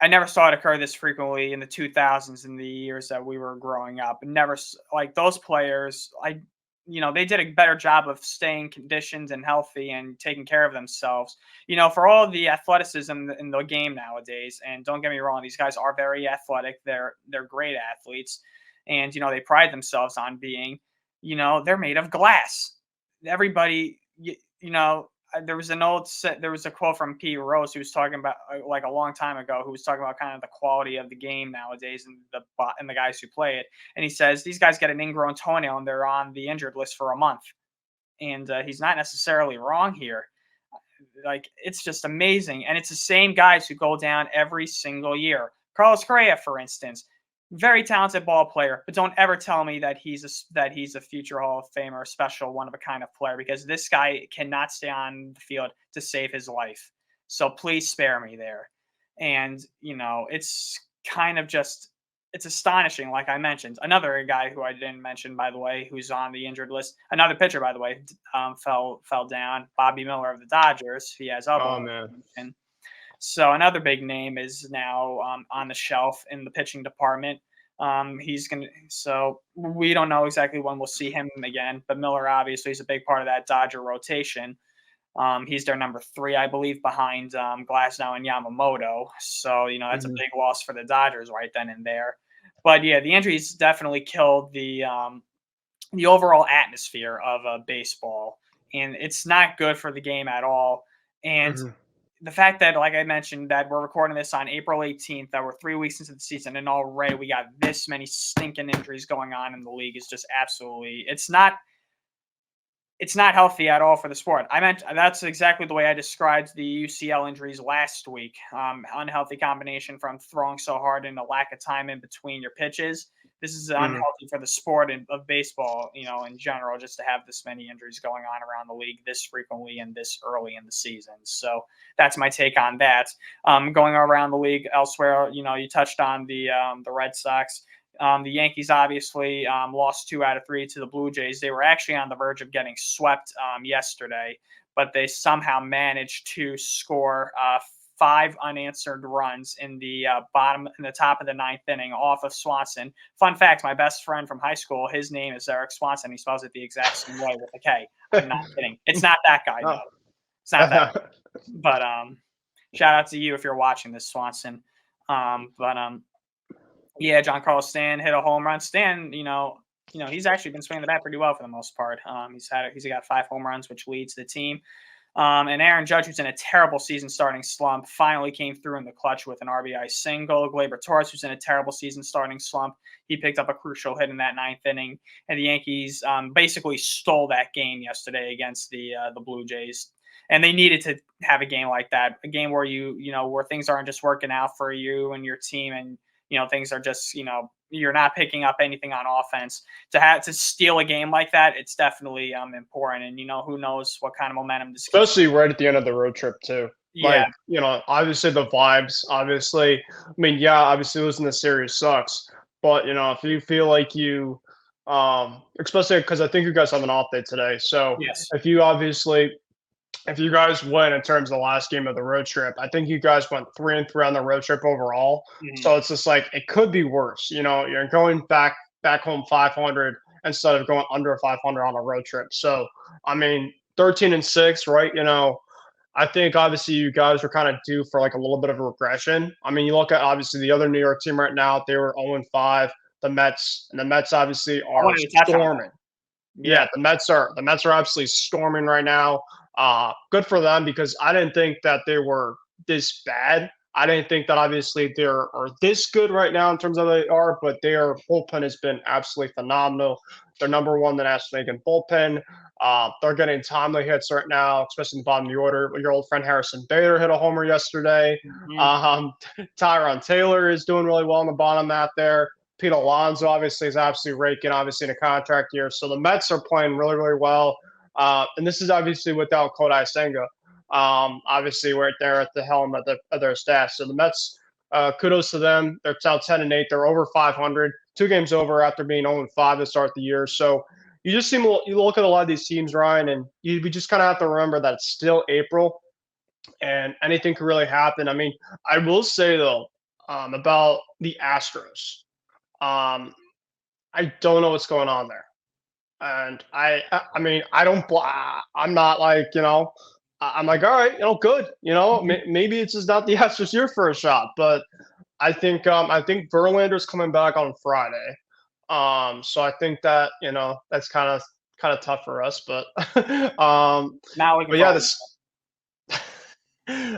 S1: I never saw it occur this frequently in the 2000s, in the years that we were growing up. Never, like, those players, they did a better job of staying conditioned and healthy and taking care of themselves. For all the athleticism in the game nowadays, and don't get me wrong, these guys are very athletic. They're great athletes, and they pride themselves on being, they're made of glass. Everybody, there was a quote from Pete Rose who was talking about, like, a long time ago, who was talking about kind of the quality of the game nowadays and the guys who play it. And he says these guys get an ingrown toenail and they're on the injured list for a month. And he's not necessarily wrong here. Like, it's just amazing. And it's the same guys who go down every single year. Carlos Correa, for instance, very talented ball player, but don't ever tell me that he's a future Hall of Famer, a special one of a kind of player, because this guy cannot stay on the field to save his life. So please spare me there. And it's kind of just, it's astonishing. Like I mentioned, another guy who I didn't mention, by the way, who's on the injured list, another pitcher, by the way, fell down. Bobby Miller of the Dodgers. He has elbow.
S2: Oh, man.
S1: So another big name is now on the shelf in the pitching department. So we don't know exactly when we'll see him again, but Miller obviously is a big part of that Dodger rotation. He's their number 3, I believe, behind Glasnow and Yamamoto. So, that's a big loss for the Dodgers right then and there. But yeah, the injuries definitely killed the overall atmosphere of baseball, and it's not good for the game at all. And the fact that, like I mentioned, that we're recording this on April 18th, that we're 3 weeks into the season, and already we got this many stinking injuries going on in the league is just absolutely. It's not healthy at all for the sport. I meant that's exactly the way I described the UCL injuries last week. Unhealthy combination from throwing so hard and a lack of time in between your pitches. This is
S2: Mhm.
S1: unhealthy for the sport of baseball, in general, just to have this many injuries going on around the league this frequently and this early in the season. So that's my take on that. Going around the league elsewhere, you touched on the Red Sox. The Yankees obviously lost 2 out of 3 to the Blue Jays. They were actually on the verge of getting swept yesterday, but they somehow managed to score 5 unanswered runs in the top of the ninth inning off of Swanson. Fun fact: my best friend from high school, his name is Eric Swanson. He spells it the exact same way with a K. I'm not kidding. It's not that guy though.
S2: Oh.
S1: It's not that. But shout out to you if you're watching this, Swanson. But yeah, John Carlos Stanton hit a home run. Stanton, he's actually been swinging the bat pretty well for the most part. He's got 5 home runs, which leads the team. And Aaron Judge, who's in a terrible season-starting slump, finally came through in the clutch with an RBI single. Gleyber Torres, who's in a terrible season-starting slump, he picked up a crucial hit in that ninth inning. And the Yankees basically stole that game yesterday against the Blue Jays. And they needed to have a game like that, a game where where things aren't just working out for you and your team, and things are just you're not picking up anything on offense. To steal a game like that, it's definitely important. And who knows what kind of momentum this
S2: Especially right at the end of the road trip too.
S1: Yeah.
S2: Obviously the vibes, obviously. I mean, yeah, obviously losing the series sucks. But, if you feel like you especially because I think you guys have an off day today. So
S1: Yes.
S2: if you guys win in terms of the last game of the road trip, I think you guys went 3-3 on the road trip overall.
S1: Mhm.
S2: So it's just like it could be worse. You're going back home 500 instead of going under 500 on a road trip. So I mean, 13-6, right? I think obviously you guys were kind of due for like a little bit of a regression. I mean, you look at obviously the other New York team right now; they were 0-5. The Mets and the Mets obviously
S1: I
S2: are
S1: wanted to touch on that.
S2: storming.
S1: Yeah.
S2: Yeah, the Mets are absolutely storming right now. Good for them because I didn't think that they were this bad. I didn't think that obviously they are this good right now in terms of they are, but their bullpen has been absolutely phenomenal. They're number one in the National League in bullpen. They're getting timely hits right now, especially in the bottom of the order. Your old friend Harrison Bader hit a homer yesterday.
S1: Mhm.
S2: Tyron Taylor is doing really well in the bottom out there. Pete Alonso obviously is absolutely raking, obviously in a contract year. So the Mets are playing really, really well. And this is obviously without Kodai Senga. Obviously, right there at the helm of their staff. So the Mets, kudos to them. They're now 10-8. They're over 500, 2 games over after being 0-5 to start the year. So you look at a lot of these teams, Ryan, and we just kind of have to remember that it's still April and anything could really happen. I mean, I will say though, about the Astros. Um, I don't know what's going on there. And I mean, I'm not like, I'm like, all right, good. Maybe it's just not the Astros year for a shot, but I think Verlander's coming back on Friday. So I think that, that's kind of tough for us, but
S1: Not looking
S2: but yeah,
S1: forward.
S2: this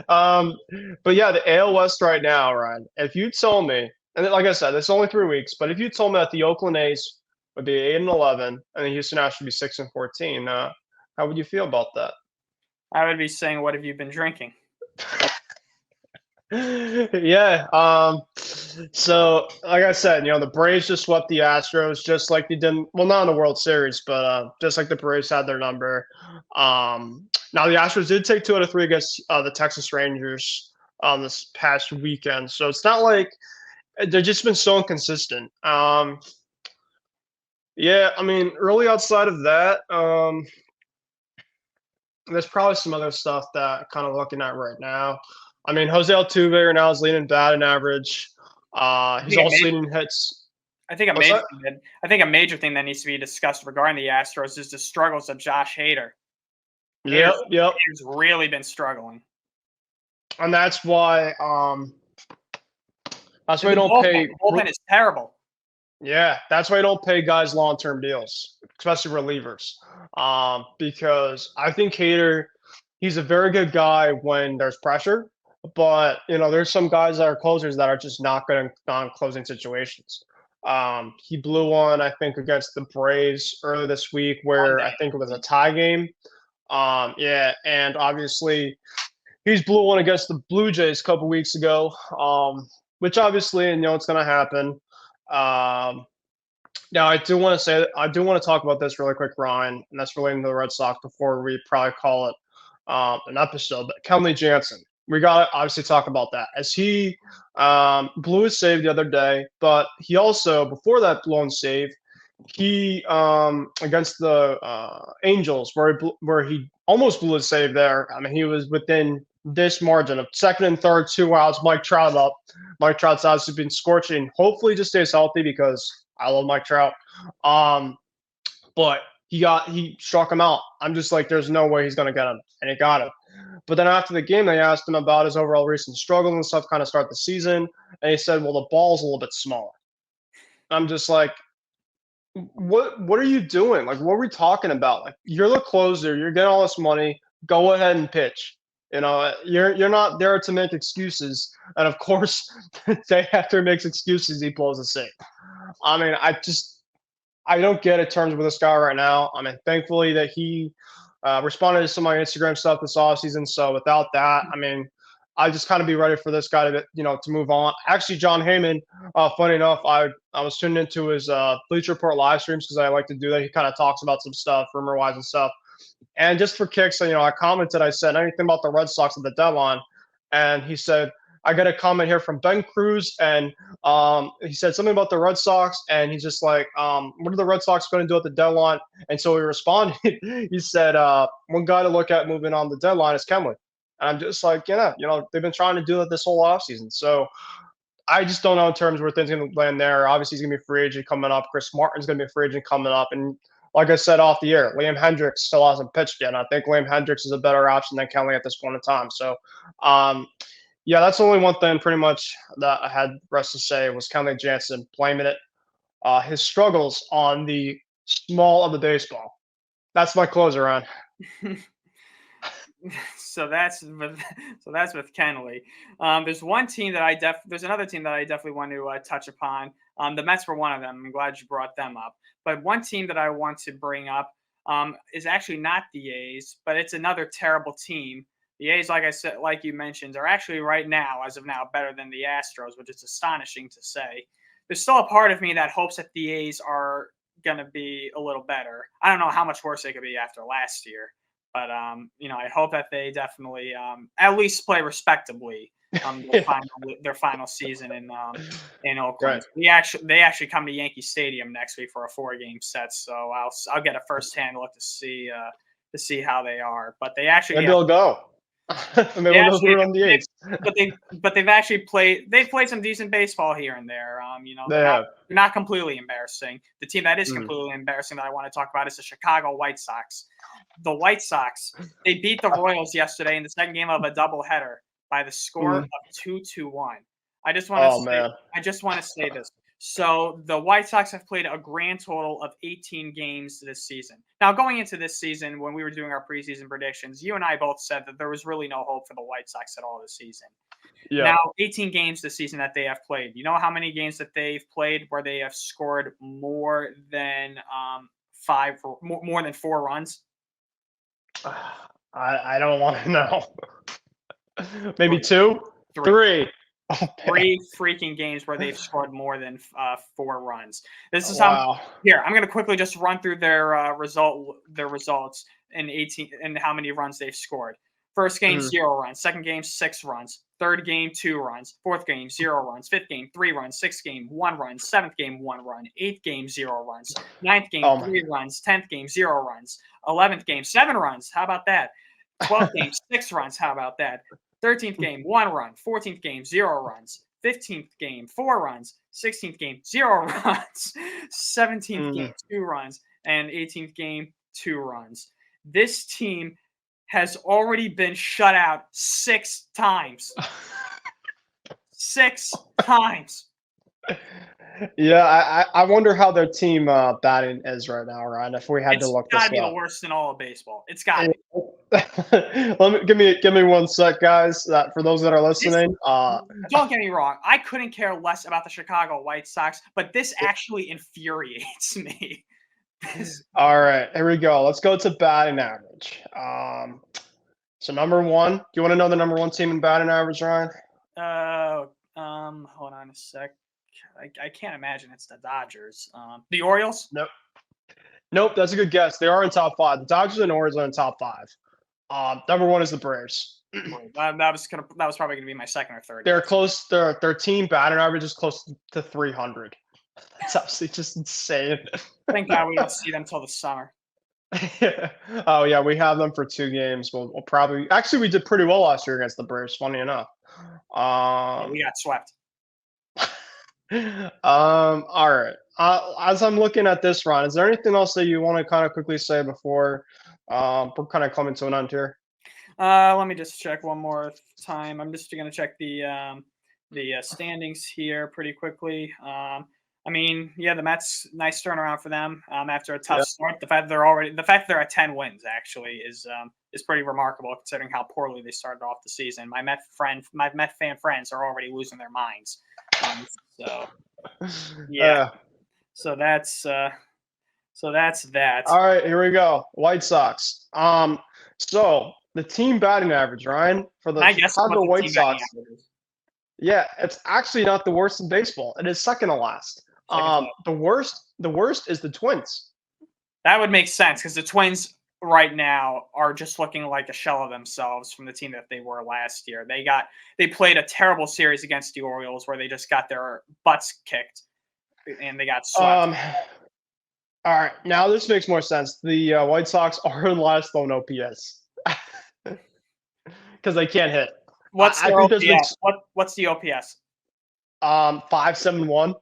S2: um but yeah, the AL West right now, Ryan, if you told me, and like I said, it's only 3 weeks, but if you told me that the Oakland A's would be 8-11 and the Houston Astros would be 6-14, how would you feel about that?
S1: I would be saying, "What have you been drinking?"
S2: Yeah. So like I said, the Braves just swept the Astros just like they did. Well, not in the World Series, but just like the Braves had their number. Now the Astros did take 2 out of 3 against the Texas Rangers this past weekend, so it's not like they've just been so inconsistent. Yeah, I mean, really outside of that, there's probably some other stuff that kind of looking at right now. I mean, Jose Altuve right now is leading batting average.
S1: I
S2: He's
S1: think a
S2: also
S1: major,
S2: leading hits.
S1: I think a
S2: What's
S1: major
S2: that?
S1: thing that I think a major thing that needs to be discussed regarding the Astros is the struggles of Josh Hader.
S2: Yep, yep.
S1: Hader's really been struggling.
S2: And that's why
S1: And
S2: you don't pay.
S1: the bullpen is terrible.
S2: Yeah, that's why you don't pay guys long-term deals, especially relievers. Because I think Hader He's a very good guy when there's pressure, but there's some guys that are closers that are just not good in non-closing situations. He blew one, I think, against the Braves earlier this week, where I
S1: Monday.
S2: think it was a tie game. Yeah, and obviously he's blew one against the Blue Jays a couple weeks ago, which obviously, it's going to happen. Um, Now, I do want to talk about this really quick, Ryan, and that's relating to the Red Sox before we probably call it an episode. But Kenley Jansen, we got to obviously talk about that as he blew his save the other day, but he also, before that blown save, he against the Angels, where he almost blew his save there. I mean, he was within this margin of second and third, 2 outs. Mike Trout up. Mike Trout's obviously been scorching. Hopefully, he just stays healthy because I love Mike Trout. But he struck him out. I'm just like, there's no way he's gonna get him, and he got him. But then after the game, they asked him about his overall recent struggles and stuff, kind of start the season, and he said, "Well, the ball's a little bit smaller." I'm just like, what are you doing? Like, what are we talking about? Like, you're the closer, you're getting all this money, go ahead and pitch. You're not there to make excuses. And of course, the day after he makes excuses, he blows a save. I mean, I don't get it terms with this guy right now. I mean, thankfully that he responded to some of my Instagram stuff this offseason. So without that, I mean, I just kind of be ready for this guy to move on. Actually, John Heyman, funny enough, I was tuning into his Bleacher Report live streams because I like to do that. He kind of talks about some stuff, rumor wise and stuff. And just for kicks, I commented, I said anything about the Red Sox at the deadline, and he said, I got a comment here from Ben Kruse, and he said something about the Red Sox, and he's just like, what are the Red Sox going to do at the deadline? And so he responded, he said, one guy to look at moving on the deadline is Kenley. And I'm just like, yeah, they've been trying to do it this whole offseason. So I just don't know in terms of where things are going to land there. Obviously, he's going to be a free agent coming up. Chris Martin's going to be a free agent coming up. And like I said off the air, Liam Hendricks still hasn't pitched yet. And I think Liam Hendricks is a better option than Kenley at this point in time. So, yeah, that's the only one thing pretty much that I had rest to say was Kenley Jansen blaming his struggles on the small of the baseball. That's my closer on.
S1: So that's with Kenley. There's one team that there's another team that I definitely want to touch upon. The Mets were one of them. I'm glad you brought them up. But one team that I want to bring up is actually not the A's, but it's another terrible team. The A's, like I said, like you mentioned, are actually right now, as of now, better than the Astros, which is astonishing to say. There's still a part of me that hopes that the A's are going to be a little better. I don't know how much worse they could be after last year. But I hope that they definitely at least play respectably their final season in Oakland.
S2: Right.
S1: They actually come to Yankee Stadium next week for a 4-game set, so I'll get a firsthand look to see how they are. But they actually
S2: Maybe they'll go. Maybe they'll root on the A's.
S1: But they've played some decent baseball here and there. They're not completely embarrassing. The team that is completely embarrassing that I want to talk about is the Chicago White Sox. The White Sox, they beat the Royals yesterday in the second game of a doubleheader by the score of 2-1. I just want to say this. So the White Sox have played a grand total of 18 games this season. Now, going into this season, when we were doing our preseason predictions, you and I both said that there was really no hope for the White Sox at all this season. Yeah. Now, 18 games this season that they have played. You know how many games that they've played where they have scored more than more than 4 runs?
S2: I don't want to know. Maybe 2? 3.
S1: Oh, 3 freaking games where they've scored more than 4 runs. This is
S2: wow.
S1: Here, I'm going to quickly just run through their results in 18 and how many runs they've scored. First game, 0 runs. Second game, 6 runs. Third game, 2 runs. Fourth game, 0 runs. Fifth game, 3 runs. Sixth game, 1 run. Seventh game, 1 run. Eighth game, 0 runs. Ninth game, 3 runs. 10th game, 0 runs. 11th game, 7 runs. How about that? 12th game, 6 runs. How about that? 13th game, 1 run. 14th game, 0 runs. 15th game, 4 runs. 16th game, 0 runs. 17th game, 2 runs. And 18th game, 2 runs. This team has already been shut out 6 times. 6 times.
S2: Yeah, I wonder how their team batting is right now, Ryan. If we had to look this up.
S1: It's got to be the worst in all of baseball. It's got to be.
S2: Give me 1 sec, guys. That for those that are
S1: This
S2: listening.
S1: Don't get me wrong. I couldn't care less about the Chicago White Sox, but this actually infuriates me.
S2: All right, here we go. Let's go to batting average. So number one, do you want to know the number one team in batting average, Ryan?
S1: Hold on a sec. I can't imagine it's the Dodgers. The Orioles.
S2: Nope. Nope, that's a good guess. They are in top five. The Dodgers and Orioles are in top five. Number one is the Braves.
S1: That was probably gonna be my second or third.
S2: They're close. Their team batting average is close to 300. It's absolutely just insane.
S1: Thank God we don't see them till the summer.
S2: Oh yeah, we have them for 2 games. We'll probably actually we did pretty well last year against the Braves. Funny enough.
S1: Yeah, we got swept.
S2: All right. As I'm looking at this, Ron, is there anything else that you want to kind of quickly say before we're kind of coming to an end here?
S1: Let me just check one more time. I'm just going to check the standings here pretty quickly. I mean, yeah, the Mets, nice turnaround for them after a tough start. The fact they're at 10 wins actually is pretty remarkable considering how poorly they started off the season. My Met fan friends are already losing their minds. So yeah, so that's that.
S2: All right, here we go. White Sox. So the team batting average, Ryan, for the Chicago White Sox. Yeah, it's actually not the worst in baseball. It is second to last. The worst is the Twins.
S1: That would make sense because the Twins right now are just looking like a shell of themselves from the team that they were last year. They played a terrible series against the Orioles where they just got their butts kicked and they got swept.
S2: All right, now this makes more sense. The White Sox are in last on OPS because they can't hit.
S1: What's the OPS? What's the OPS?
S2: 571.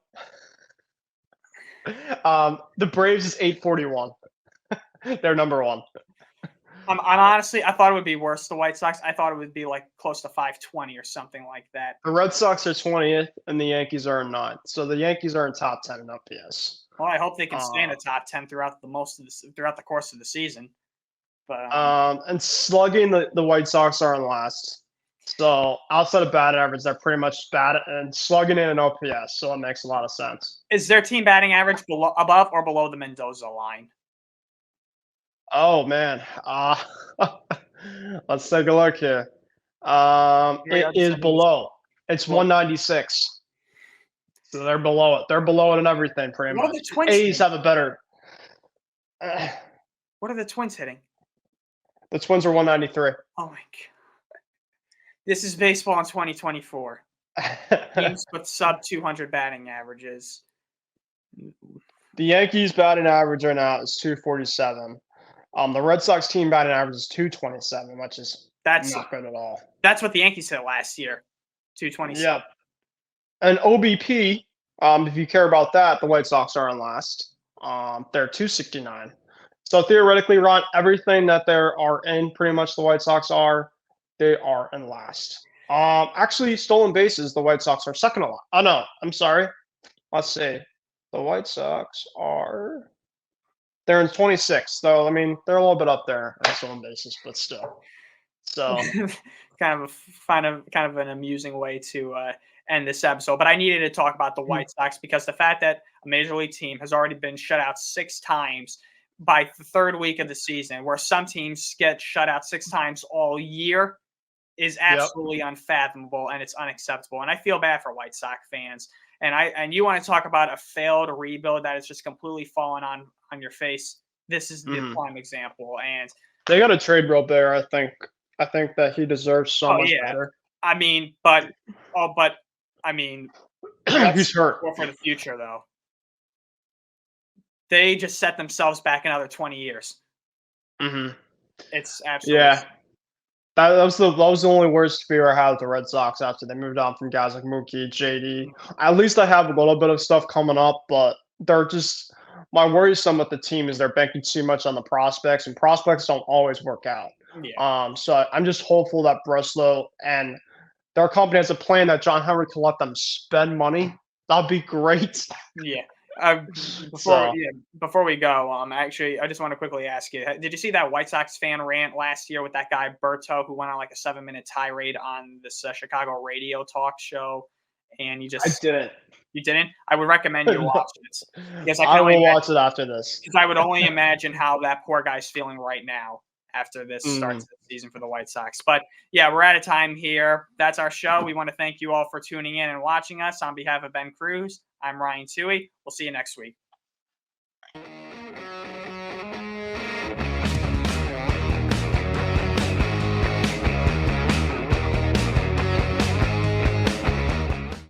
S2: The Braves is 841. They're number one.
S1: I'm honestly, I thought it would be worse. The White Sox, I thought it would be like close to 520 or something like that.
S2: The Red Sox are 20th, and the Yankees are in 9th. So the Yankees are in top 10 in OPS.
S1: Well, I hope they can stay in the top 10 throughout the course of the season. But
S2: and slugging, the White Sox are in last. So outside of batting average, they're pretty much bad and slugging in an OPS. So it makes a lot of sense.
S1: Is their team batting average above or below the Mendoza line?
S2: Oh man, let's take a look here. It is below. It's 196. So they're below it. They're below it in everything, pretty much. The A's have a better.
S1: What are the Twins hitting?
S2: The Twins are 193.
S1: Oh my god! This is baseball in 2024. Teams with sub 200 batting averages.
S2: The Yankees batting average right now is 247. The Red Sox team batting average is 227, which is not good at all.
S1: That's what the Yankees hit last year, 227.
S2: Yeah. And OBP, if you care about that, the White Sox are in last. They're 269. So theoretically, Ron, everything that there are in, pretty much the White Sox they are in last. Actually, stolen bases, the White Sox are second to last. Oh no, I'm sorry. Let's see. The White Sox they're in 26th, though. I mean, they're a little bit up there on stolen bases, but still. So
S1: kind of an amusing way to end this episode. But I needed to talk about the White Sox because the fact that a major league team has already been shut out 6 times by the third week of the season, where some teams get shut out 6 times all year, is absolutely unfathomable, and it's unacceptable. And I feel bad for White Sox fans. And you want to talk about a failed rebuild that has just completely fallen on your face. This is the prime example. And
S2: they got a trade Robert. I think that he deserves so much better.
S1: I mean,
S2: he's hurt
S1: for the future though. They just set themselves back another 20 years. It's absolutely
S2: That was the only worst fear I had with the Red Sox after they moved on from guys like Mookie, JD. At least I have a little bit of stuff coming up, but they're just my worrisome with the team is they're banking too much on the prospects, and prospects don't always work out. So I'm just hopeful that Breslow and their company has a plan that John Henry can let them spend money. That'd be great.
S1: Yeah. Uh,
S2: So
S1: before we go, actually, I just want to quickly ask you: Did you see that White Sox fan rant last year with that guy Berto, who went on like a 7 minute tirade on this Chicago radio talk show? And
S2: I didn't.
S1: you didn't. I would recommend you
S2: No.
S1: watch it because I can
S2: I
S1: only
S2: will
S1: imagine,
S2: watch it after this.
S1: because I would only imagine how that poor guy's feeling right now after this starts
S2: Mm.
S1: the season for the White Sox. But yeah, we're out of time here. That's our show. We want to thank you all for tuning in and watching us. On behalf of Ben Kruse, I'm Ryan Touhey. We'll see you next week.